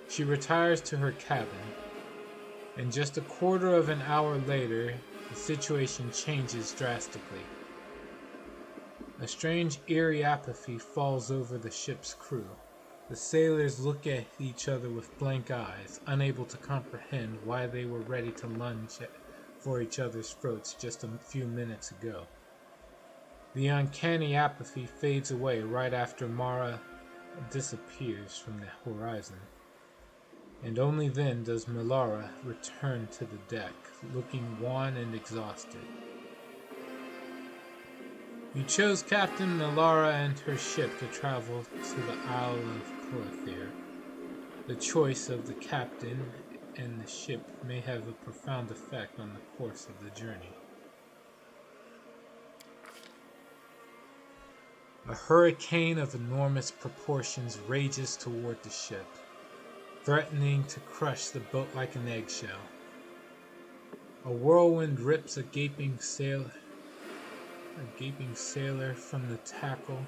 S1: She retires to her cabin, and just a quarter of an hour later, the situation changes drastically. A strange, eerie apathy falls over the ship's crew. The sailors look at each other with blank eyes, unable to comprehend why they were ready to lunge for each other's throats just a few minutes ago. The uncanny apathy fades away right after Mara disappears from the horizon. And only then does Melara return to the deck, looking wan and exhausted. You chose Captain Melara and her ship to travel to the Isle of Clothir. The choice of the captain and the ship may have a profound effect on the course of the journey. A hurricane of enormous proportions rages toward the ship, threatening to crush the boat like an eggshell. A whirlwind rips a gaping sailor from the tackle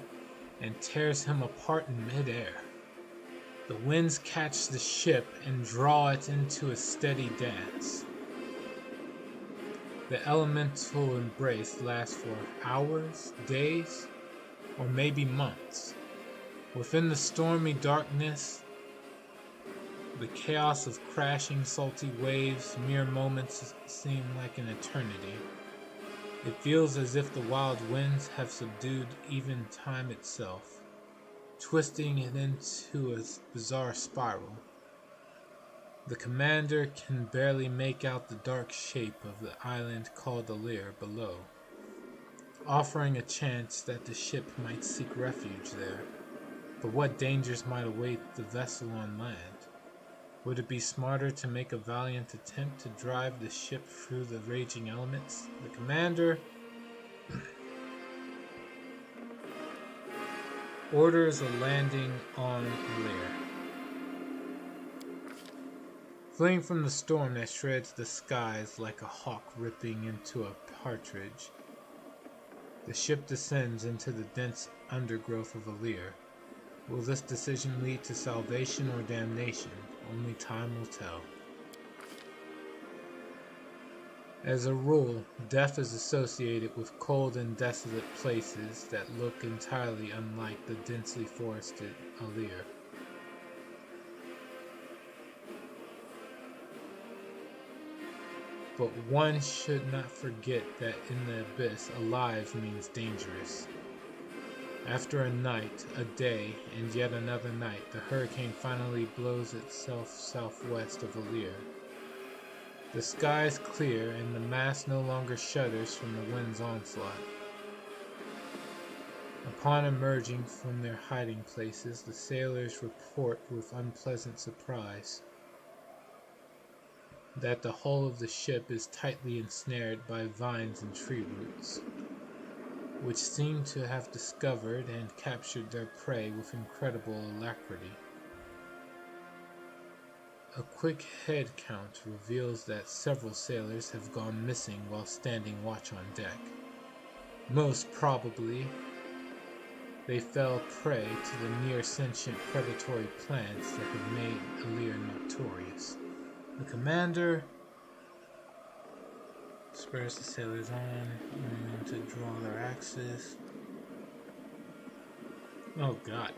S1: and tears him apart in midair. The winds catch the ship and draw it into a steady dance. The elemental embrace lasts for hours, days, or maybe months. Within the stormy darkness, the chaos of crashing salty waves, mere moments seem like an eternity. It feels as if the wild winds have subdued even time itself, twisting it into a bizarre spiral. The commander can barely make out the dark shape of the island called Alir below, offering a chance that the ship might seek refuge there. But what dangers might await the vessel on land? Would it be smarter to make a valiant attempt to drive the ship through the raging elements? The commander orders a landing on Alir. Fleeing from the storm that shreds the skies like a hawk ripping into a partridge, the ship descends into the dense undergrowth of Alir. Will this decision lead to salvation or damnation? Only time will tell. As a rule, death is associated with cold and desolate places that look entirely unlike the densely forested Alir. But one should not forget that in the abyss, alive means dangerous. After a night, a day, and yet another night, the hurricane finally blows itself southwest of Alir. The sky is clear, and the mass no longer shudders from the wind's onslaught. Upon emerging from their hiding places, the sailors report with unpleasant surprise that the hull of the ship is tightly ensnared by vines and tree roots, which seem to have discovered and captured their prey with incredible alacrity. A quick head count reveals that several sailors have gone missing while standing watch on deck. Most probably, they fell prey to the near-sentient predatory plants that have made Alir notorious. The commander spurs the sailors on to draw their axes. Oh god,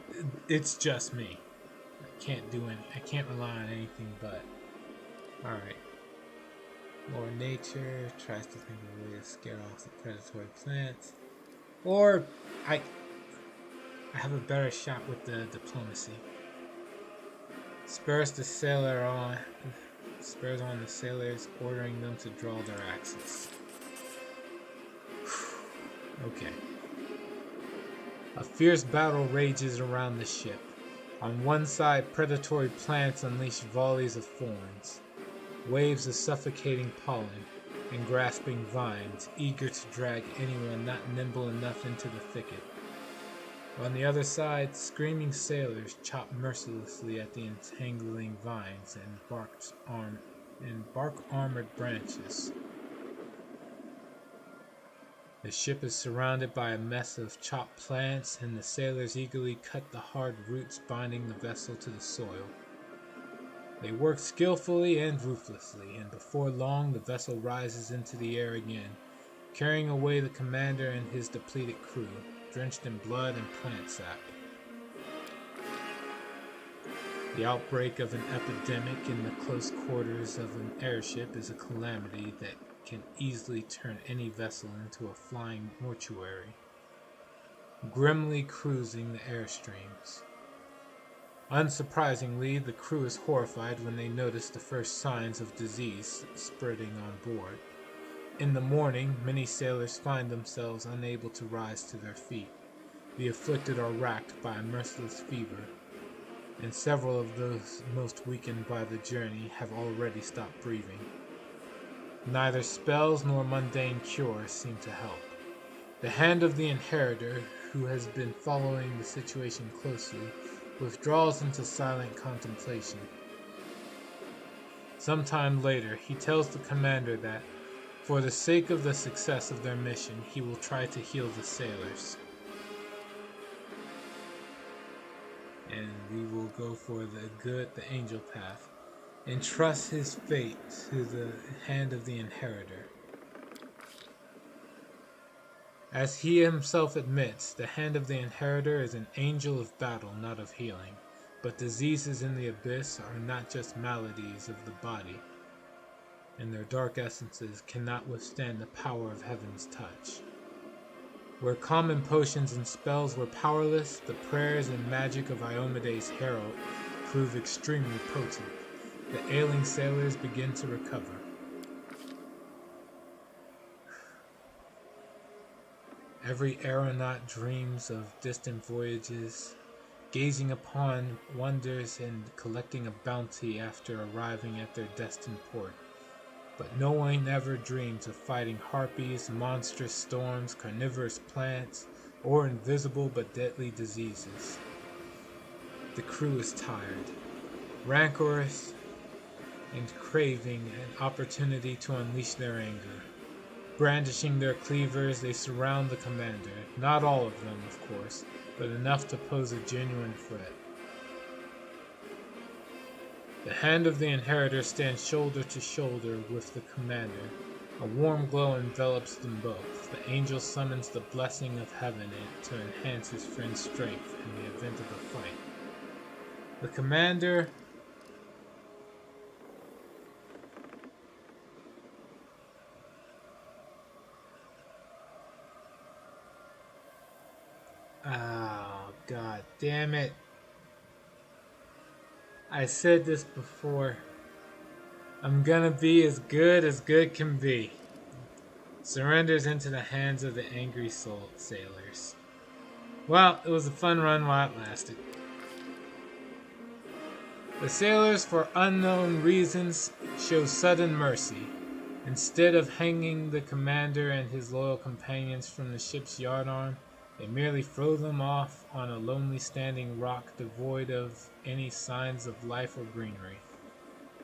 S1: it's just me. I can't rely on anything but. Alright. Lord Nature tries to think of a way to scare off the predatory plants. Or I have a better shot with the diplomacy. Spurs on the sailors, ordering them to draw their axes. Okay. A fierce battle rages around the ship. On one side, predatory plants unleash volleys of thorns, waves of suffocating pollen, and grasping vines, eager to drag anyone not nimble enough into the thicket. On the other side, screaming sailors chop mercilessly at the entangling vines and bark-armored branches. The ship is surrounded by a mess of chopped plants, and the sailors eagerly cut the hard roots binding the vessel to the soil. They work skillfully and ruthlessly, and before long the vessel rises into the air again, carrying away the commander and his depleted crew, drenched in blood and plant sap. The outbreak of an epidemic in the close quarters of an airship is a calamity that can easily turn any vessel into a flying mortuary, grimly cruising the airstreams. Unsurprisingly, the crew is horrified when they notice the first signs of disease spreading on board. In the morning, many sailors find themselves unable to rise to their feet. The afflicted are racked by a merciless fever, and several of those most weakened by the journey have already stopped breathing. Neither spells nor mundane cures seem to help. The hand of the inheritor, who has been following the situation closely, withdraws into silent contemplation. Sometime later, he tells the commander that, for the sake of the success of their mission, he will try to heal the sailors. And we will go for the angel path, and trust his fate to the hand of the inheritor. As he himself admits, the hand of the inheritor is an angel of battle, not of healing. But diseases in the abyss are not just maladies of the body, and their dark essences cannot withstand the power of heaven's touch. Where common potions and spells were powerless, the prayers and magic of Iomede's herald prove extremely potent. The ailing sailors begin to recover. Every aeronaut dreams of distant voyages, gazing upon wonders and collecting a bounty after arriving at their destined port. But no one ever dreams of fighting harpies, monstrous storms, carnivorous plants, or invisible but deadly diseases. The crew is tired, rancorous, and craving an opportunity to unleash their anger. Brandishing their cleavers, they surround the commander. Not all of them, of course, but enough to pose a genuine threat. The hand of the inheritor stands shoulder to shoulder with the commander, A warm glow envelops them both. The angel summons the blessing of heaven to enhance his friend's strength in the event of a fight. The commander... Oh, god damn it. I said this before. I'm gonna be as good can be. Surrenders into the hands of the angry sailors. Well, it was a fun run while it lasted. The sailors, for unknown reasons, show sudden mercy. Instead of hanging the commander and his loyal companions from the ship's yardarm, they merely throw them off on a lonely standing rock devoid of any signs of life or greenery.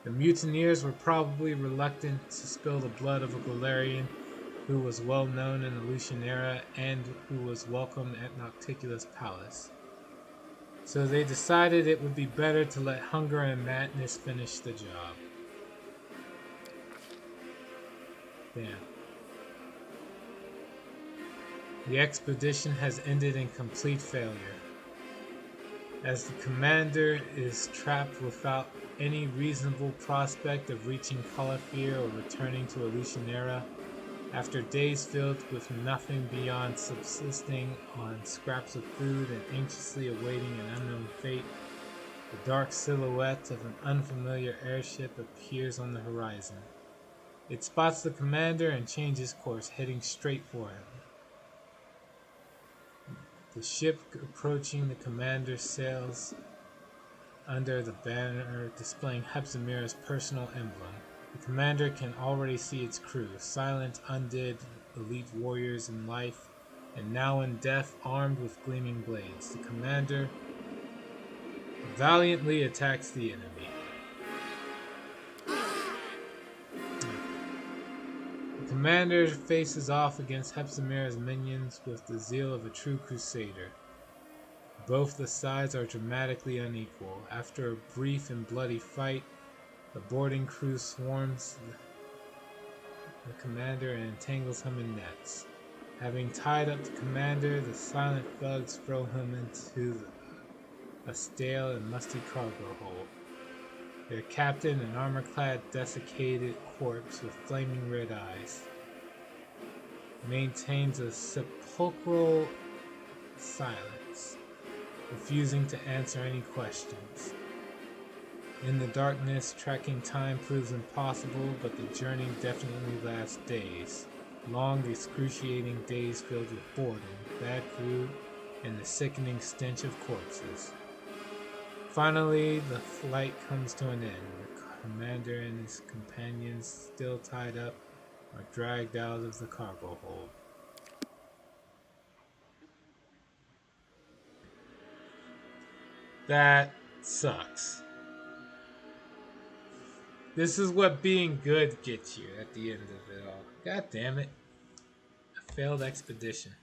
S1: The mutineers were probably reluctant to spill the blood of a Galarian who was well known in the Lucian era and who was welcome at Nocticula's palace. So they decided it would be better to let hunger and madness finish the job. Damn. The expedition has ended in complete failure. As the commander is trapped without any reasonable prospect of reaching Calafir or returning to Alucionera, after days filled with nothing beyond subsisting on scraps of food and anxiously awaiting an unknown fate, the dark silhouette of an unfamiliar airship appears on the horizon. It spots the commander and changes course, heading straight for him. The ship approaching the commander sails under the banner displaying Hepzimira's personal emblem. The commander can already see its crew, silent, undead, elite warriors in life, and now in death, armed with gleaming blades. The commander valiantly attacks the enemy. The commander faces off against Hepzimira's minions with the zeal of a true crusader. Both the sides are dramatically unequal. After a brief and bloody fight, the boarding crew swarms the commander and entangles him in nets. Having tied up the commander, the silent thugs throw him into a stale and musty cargo hold. Their captain, an armor-clad, desiccated corpse with flaming red eyes, maintains a sepulchral silence, refusing to answer any questions. In the darkness, tracking time proves impossible, but the journey definitely lasts days. Long, excruciating days filled with boredom, bad food, and the sickening stench of corpses. Finally, the flight comes to an end. The commander and his companions, still tied up, are dragged out of the cargo hold. That sucks. This is what being good gets you at the end of it all. God damn it. A failed expedition.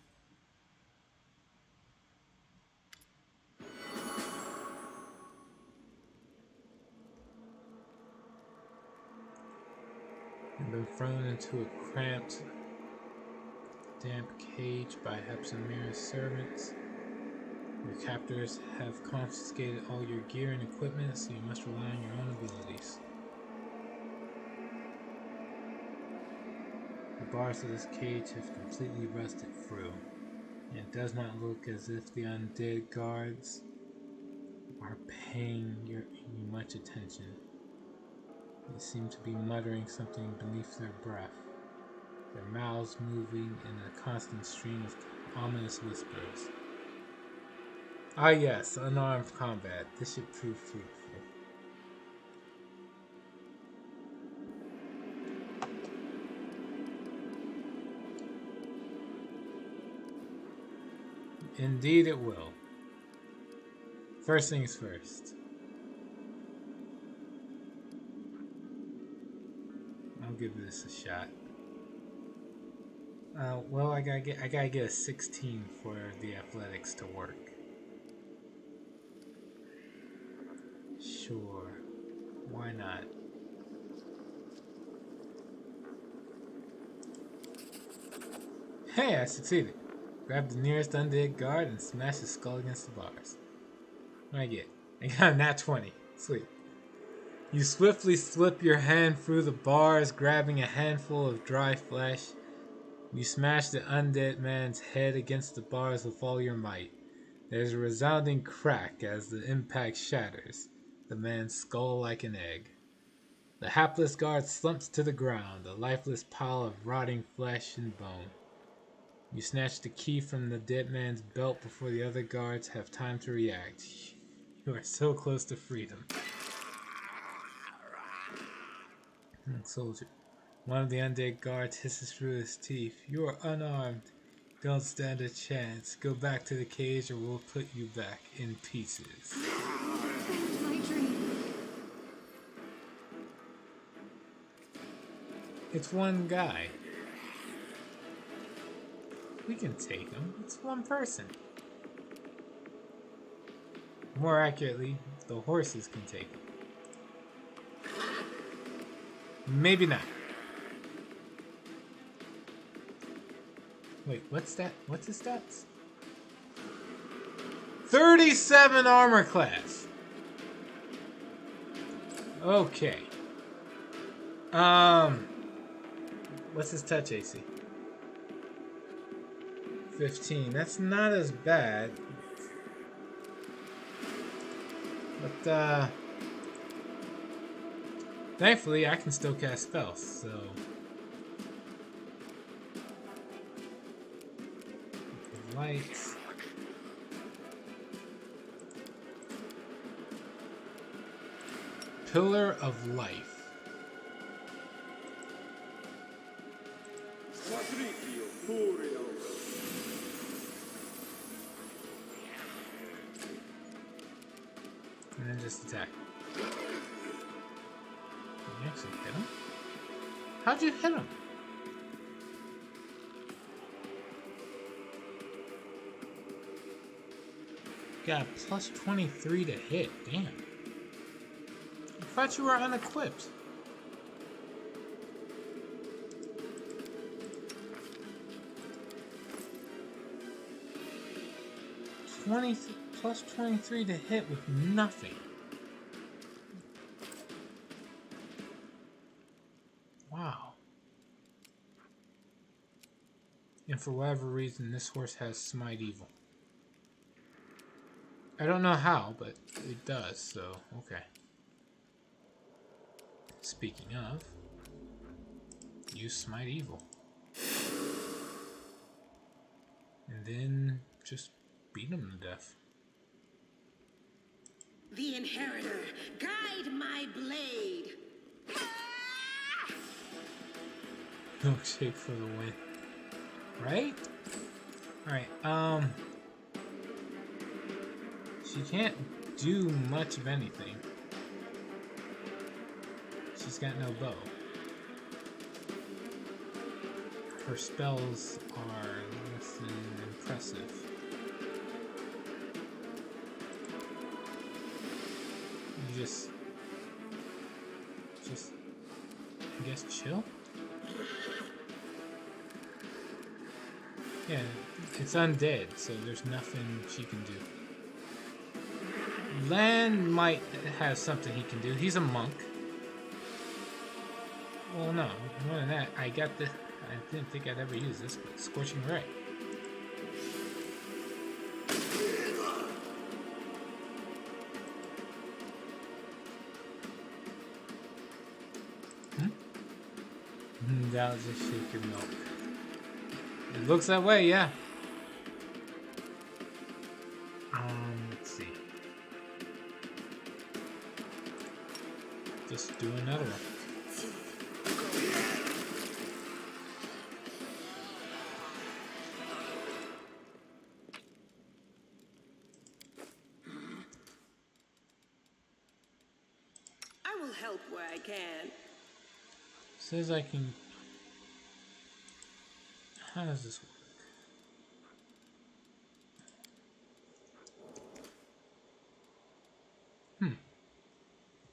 S1: You've been thrown into a cramped, damp cage by Hepzimira's servants. Your captors have confiscated all your gear and equipment, so you must rely on your own abilities. The bars of this cage have completely rusted through, and it does not look as if the undead guards are paying you much attention. They seem to be muttering something beneath their breath, their mouths moving in a constant stream of ominous whispers. Ah yes, unarmed combat. This should prove fruitful. Indeed it will. First things first. I'll give this a shot. Well, I gotta get a 16 for the athletics to work. Sure, why not? Hey, I succeeded. Grab the nearest undead guard and smash his skull against the bars. What do I get? I got a nat 20. Sweet. You swiftly slip your hand through the bars, grabbing a handful of dry flesh. You smash the undead man's head against the bars with all your might. There's a resounding crack as the impact shatters the man's skull like an egg. The hapless guard slumps to the ground, a lifeless pile of rotting flesh and bone. You snatch the key from the dead man's belt before the other guards have time to react. You are so close to freedom. Soldier. One of the undead guards hisses through his teeth. You are unarmed. Don't stand a chance. Go back to the cage or we'll put you back in pieces.
S2: That's my dream.
S1: It's one guy. We can take him. It's one person. More accurately, the horses can take him. Maybe not. Wait, what's that? What's his stats? 37 armor class. Okay. What's his touch AC? 15. That's not as bad. But thankfully I can still cast spells, so lights. Pillar of Life. And then just attack. Can you actually hit him? How'd you hit him? Got a plus 23 to hit. Damn. I thought you were unequipped. Plus 23 to hit with nothing. Wow. And for whatever reason, this horse has Smite Evil. I don't know how, but it does, so okay. Speaking of, use Smite Evil. And then just beat him to death.
S3: The Inheritor, guide my blade.
S1: Milkshake for the win. Right? Alright, she can't do much of anything. She's got no bow. Her spells are less than impressive. You just I guess chill? Yeah, it's undead, so there's nothing she can do. Lan might have something he can do. He's a monk. Well, no, more than that, I didn't think I'd ever use this, but Scorching Ray. That'll just shake your milk. It looks that way, yeah. Let's see. Just do another one.
S3: I will help where I can.
S1: Says I can. How does this work?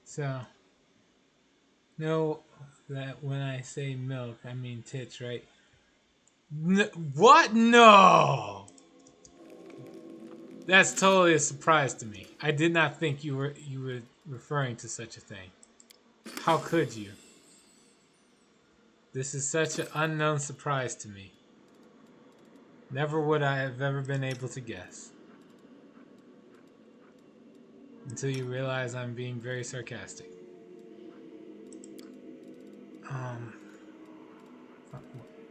S1: So, know that when I say milk, I mean tits, right? What? No! That's totally a surprise to me. I did not think you were referring to such a thing. How could you? This is such an unknown surprise to me. Never would I have ever been able to guess. Until you realize I'm being very sarcastic.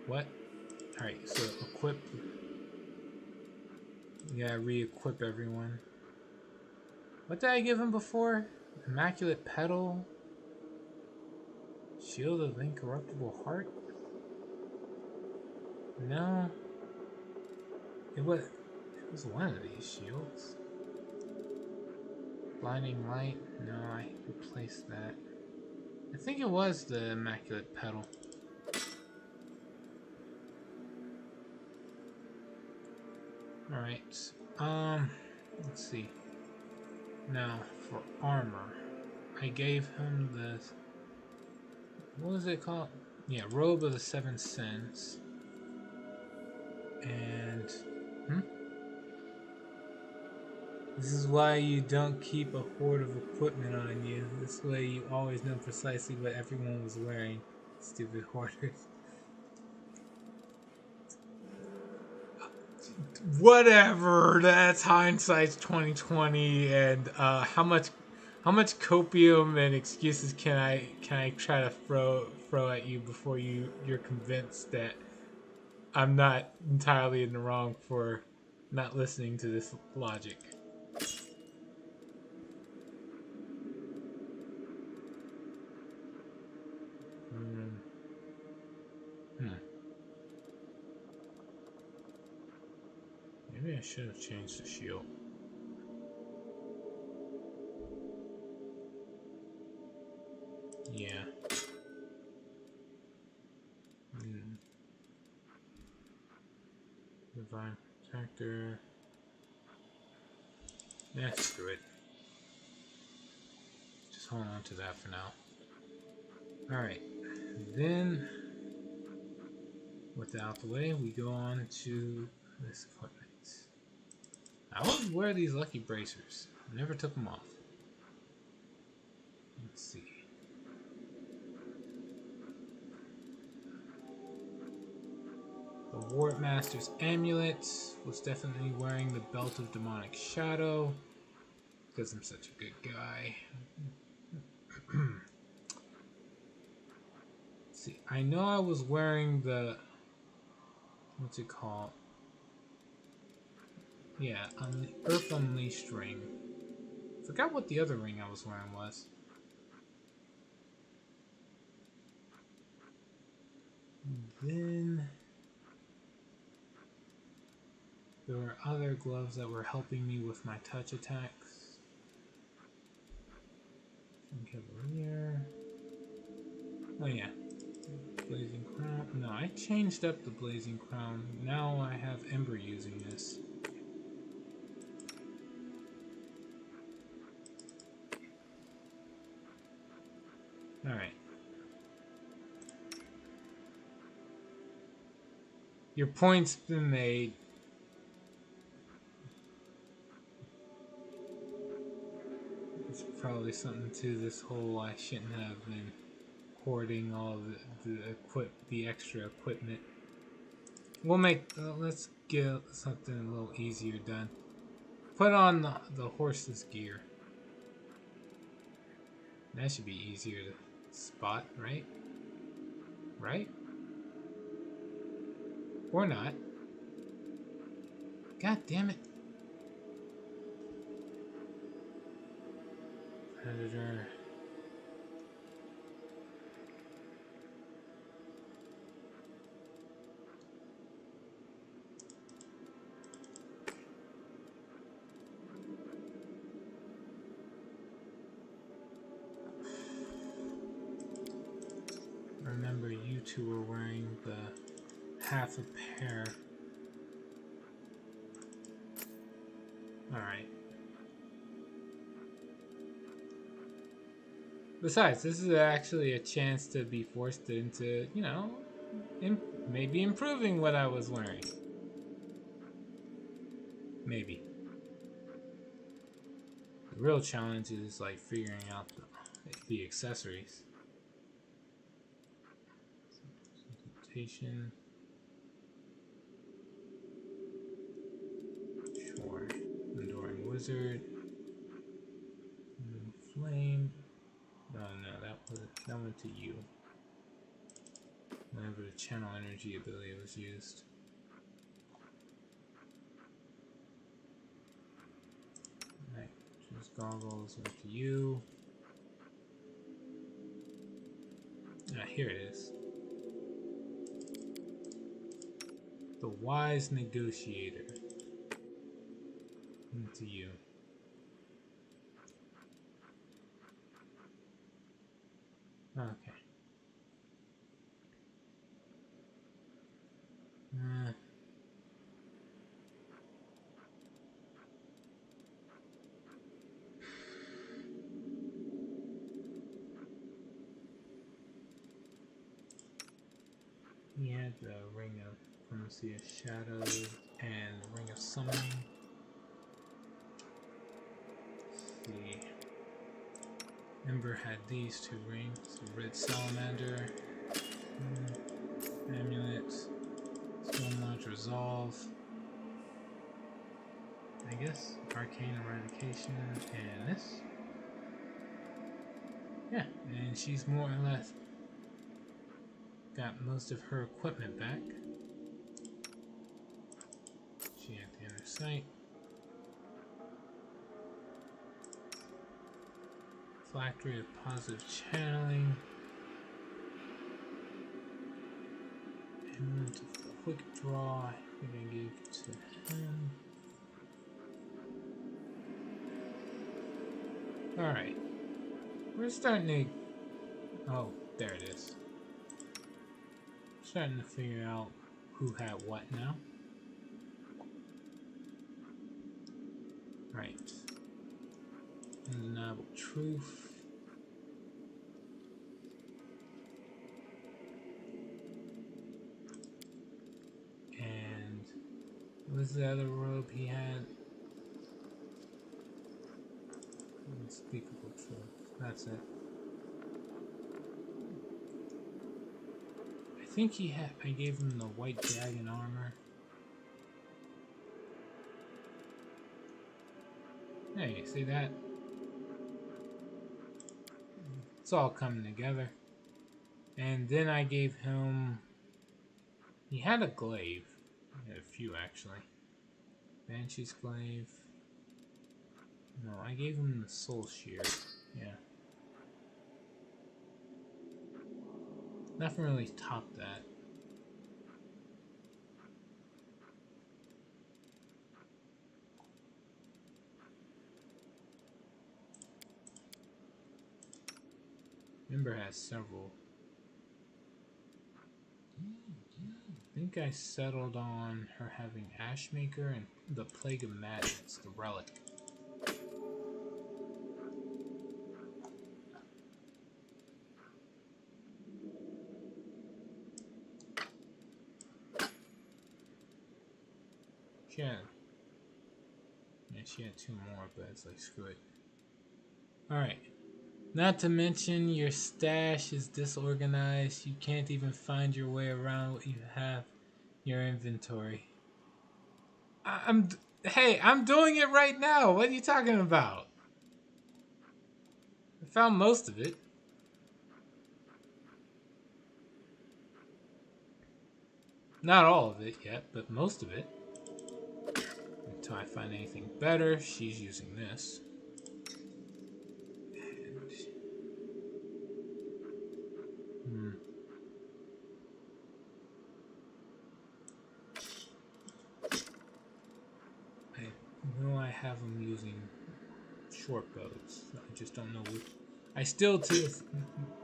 S1: What? Alright, so equip. Yeah, re-equip everyone. What did I give him before? Immaculate Petal? Shield of Incorruptible Heart? No. It was one of these shields. Blinding Light? No, I replaced that. I think it was the Immaculate Petal. Alright. Let's see. Now, for armor. I gave him the... What was it called? Yeah, Robe of the Seven Sins. And... This is why you don't keep a hoard of equipment on you. This way you always know precisely what everyone was wearing. Stupid hoarders. Whatever, that's hindsight's 2020, and how much copium and excuses can I try to throw at you before you're convinced that I'm not entirely in the wrong for not listening to this logic. Maybe I should have changed the shield. Yeah. Divine Protector. Yeah, screw it. Just hold on to that for now. Alright. Then, with that out the way, we go on to this equipment. I always wear these lucky bracers. I never took them off. Let's see. The Ward Master's Amulet was definitely wearing the Belt of Demonic Shadow because I'm such a good guy. Let's see, I know I was wearing the... What's it called? Yeah, Earth Unleashed ring. Forgot what the other ring I was wearing was. Then there were other gloves that were helping me with my touch attacks. Cavalier. Oh yeah. Blazing Crown. No, I changed up the Blazing Crown. Now I have Ember using this. Alright. Your point's been made. There's probably something to this whole I shouldn't have been hoarding all the extra equipment. We'll make let's get something a little easier done. Put on the horse's gear. That should be easier to spot, right? Right? Or not. God damn it. Predator. Remember, you two were wearing the half a pair. Alright. Besides, this is actually a chance to be forced into, you know, Maybe improving what I was wearing. Maybe. The real challenge is like figuring out the accessories. Presentation. Sure. Enduring Wizard. Flame. Oh no, that went to you. Whenever the channel energy ability was used. Right, just goggles went to you. Ah, here it is. The Wise Negotiator. Went to you. Okay. He had the Ring of Primacy of Shadow and the Ring of Summoning. Let's see. Ember had these two rings. Red Salamander. Amulet. Stone Launch Resolve. I guess Arcane Eradication and this. Yeah, and she's more or less got most of her equipment back. She had the inner sight. Phylactery of Positive Channeling. And Quick Draw. I think I gave it to him. Alright. We're starting to... Oh, there it is. Starting to figure out who had what now. Right. Undeniable Truth. And what was the other robe he had? Unspeakable Truth. That's it. I think he had. I gave him the white dragon armor. Hey, see that? It's all coming together. And then I gave him... He had a glaive. He had a few, actually. Banshee's glaive. No, I gave him the soul shear. Yeah. Nothing really topped that. Ember has several. I think I settled on her having Ashmaker and the Plague of Madness, the relic. Yeah, she had two more, but it's like, screw it. Alright. Not to mention, your stash is disorganized. You can't even find your way around what you have in your inventory. Hey, I'm doing it right now. What are you talking about? I found most of it. Not all of it yet, but most of it. Until I find anything better. She's using this. I know I have them using short bows. I just don't know which. I still,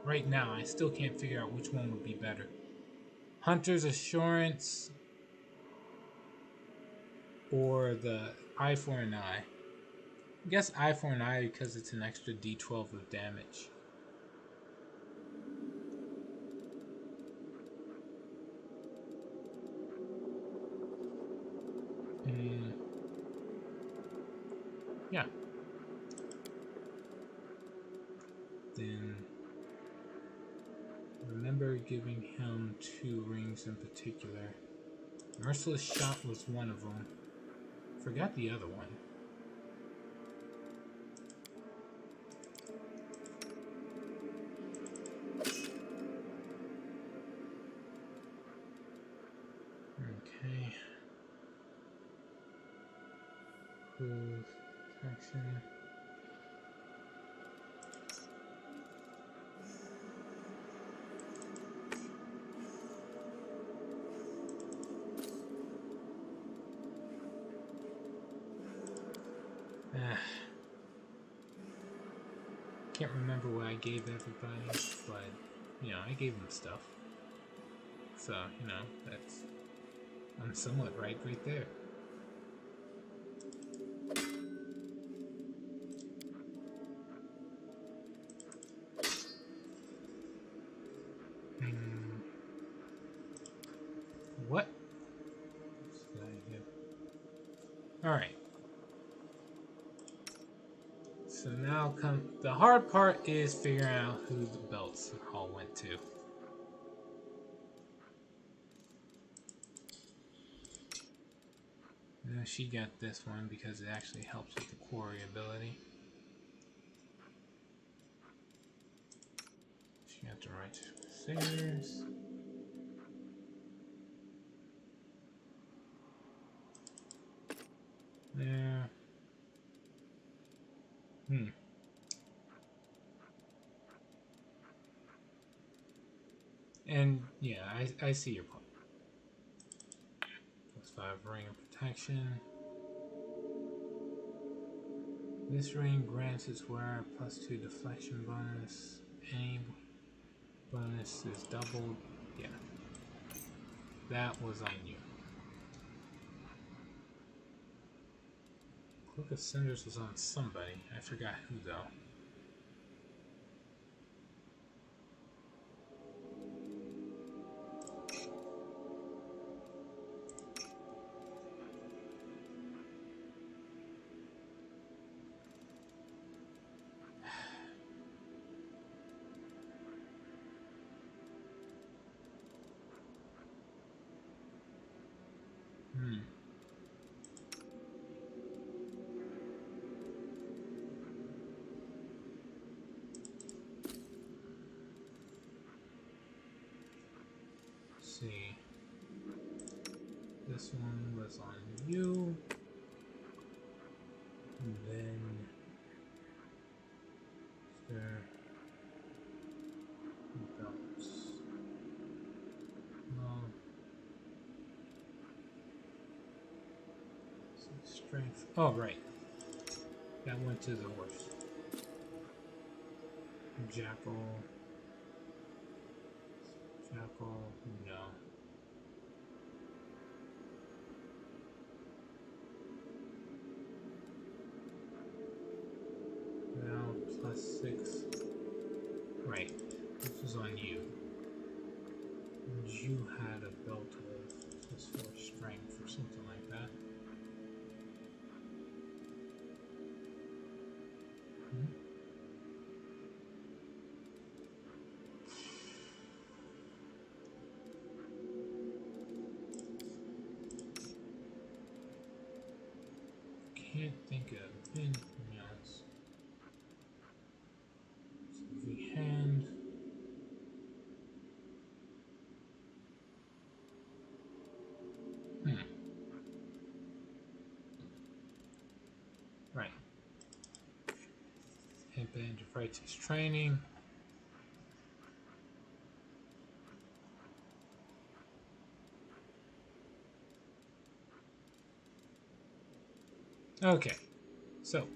S1: right now, I still can't figure out which one would be better. Hunter's Assurance or the Eye for an Eye. I guess Eye for an Eye because it's an extra D12 of damage. Mm. Yeah. Then remember giving him 2 rings in particular. Merciless Shot was one of them. Forgot the other one. Okay. Close protection. Can't remember what I gave everybody, but you know, I gave them stuff. So, you know, I'm somewhat right there. What? Alright. So now the hard part is figuring out who the belts all went to. Now she got this one because it actually helps with the quarry ability. She got the right singers. Yeah. And yeah, I see your point. +5 ring of protection. This ring grants its wearer +2 deflection bonus. Any bonus is doubled. Yeah. That was on you. Cloak of Cinders was on somebody. I forgot who though. Let's see. This one was on you. And then there belts. No. Strength. Oh right. That went to the horse. Jackal. Jackal, no. Now +6. Right. This was on you. And you had a belt of +4 strength or something like that. Can't think of anything else. The hand. Right. Headband of righteous training. Okay. So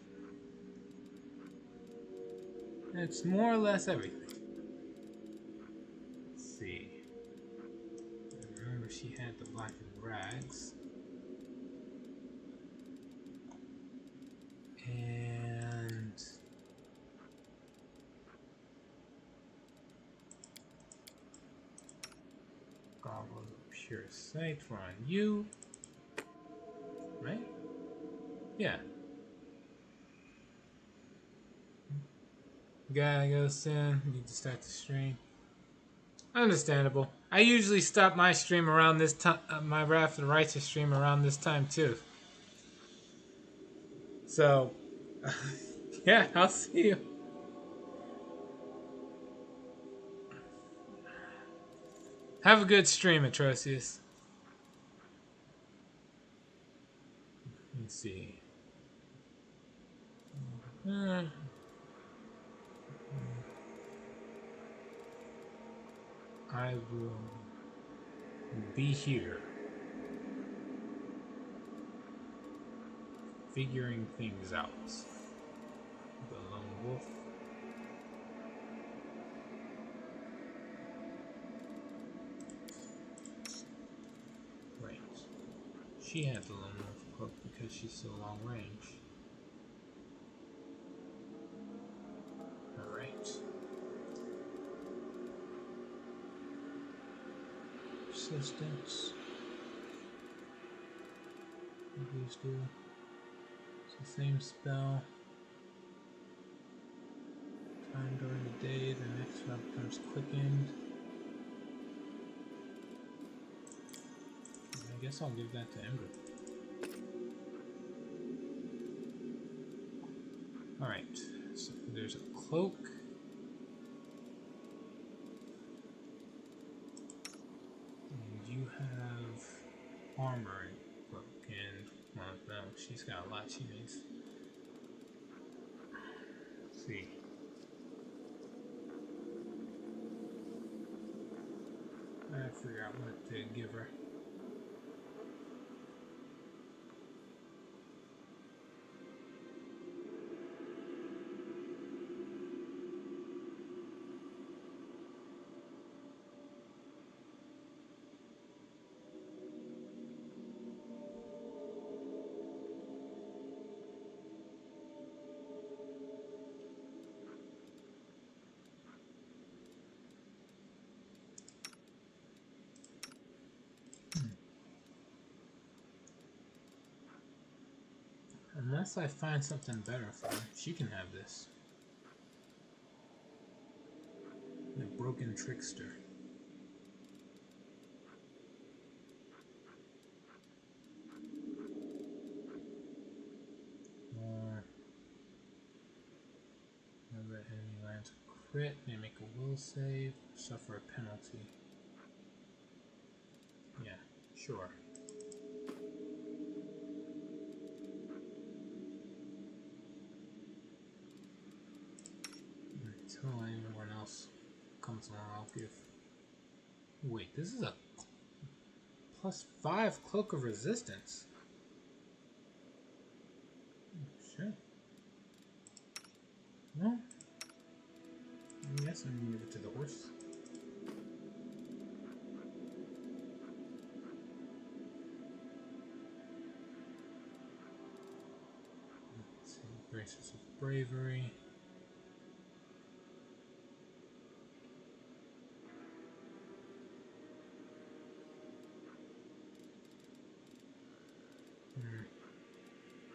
S1: that's more or less everything. Let's see. I remember she had the blackened rags. And goggles of pure sight were on you, right? Yeah. Gotta go soon. Need to start the stream. Understandable. I usually stop my stream around this time, my Wrath of the Righteous stream around this time too. So, yeah, I'll see you. Have a good stream, Atrocious. Let's see. Uh, I will be here, figuring things out. The lone wolf. Right. She had the lone wolf cloak because she's so long range. Alright. Persistence. What do these do? It's the same spell. Time during the day, the next spell becomes quickened. I guess I'll give that to Ember. Alright, so there's a cloak. And you have armor and cloak, and well, no, she's got a lot she needs. Let's see. I gotta figure out what to give her. Unless I find something better for her, she can have this. The Broken Trickster. Whenever enemy lands a crit, they make a will save, suffer a penalty. Yeah, sure. Until anyone else comes along, I'll give. Wait, this is a +5 Cloak of Resistance. Shit. Well, I guess I'm gonna give it to the horse. Let's see, Graces of Bravery.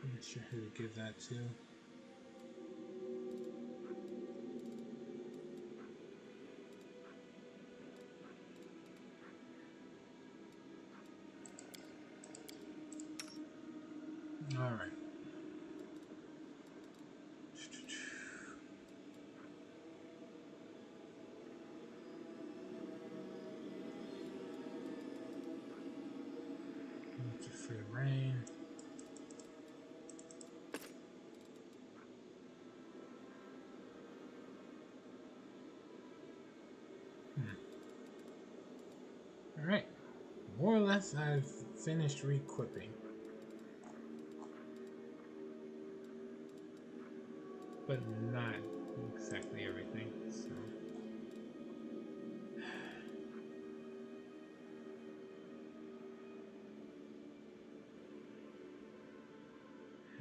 S1: I'm not sure who to give that to. Alright. It's a free rain. Alright. More or less, I've finished re-equipping. But not exactly everything, so.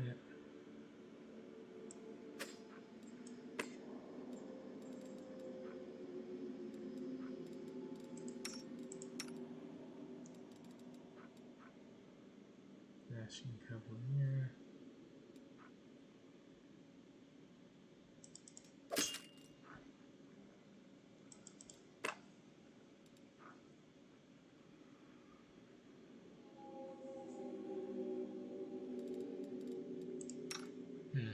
S1: Yep. Dashing Cavalier. Hmm.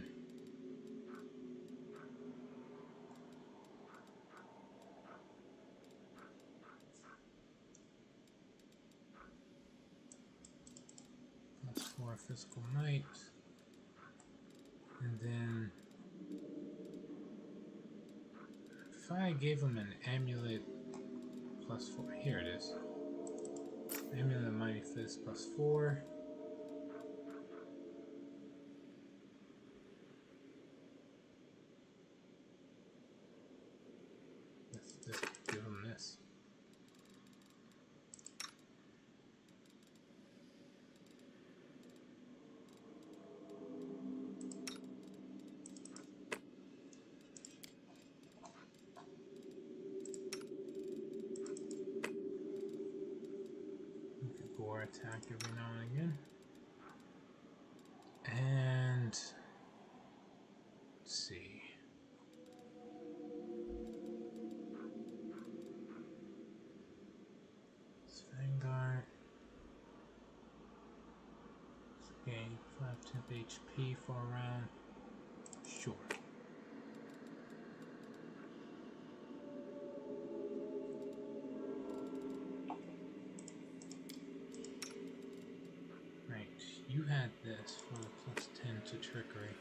S1: +4 physical might. And then if I gave him an amulet +4, here it is. Amulet of Mighty Fist +4. Let's just give him this. Gore attack every now and again. And let's see. It's Vanguard. Gain 5 temp HP for a round. Sure. Right, you had this for the +10 to trickery.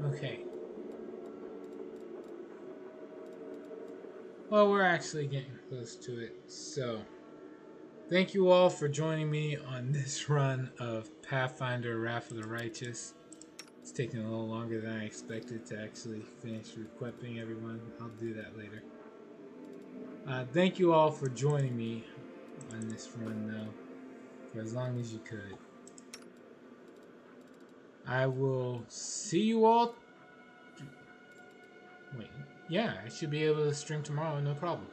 S1: Okay. Well, we're actually getting close to it, so thank you all for joining me on this run of Pathfinder Wrath of the Righteous. It's taking a little longer than I expected to actually finish equipping everyone. I'll do that later. Thank you all for joining me on this run, though, for as long as you could. I will see you all. Wait, yeah, I should be able to stream tomorrow, no problem.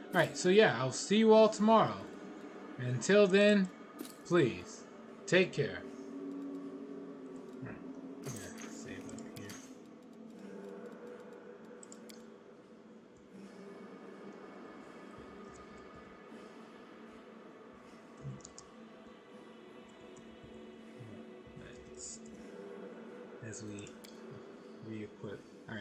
S1: Alright, so yeah, I'll see you all tomorrow. And until then, please, take care. Alright, yeah, save up here. Let's, as we re-equip. Alright.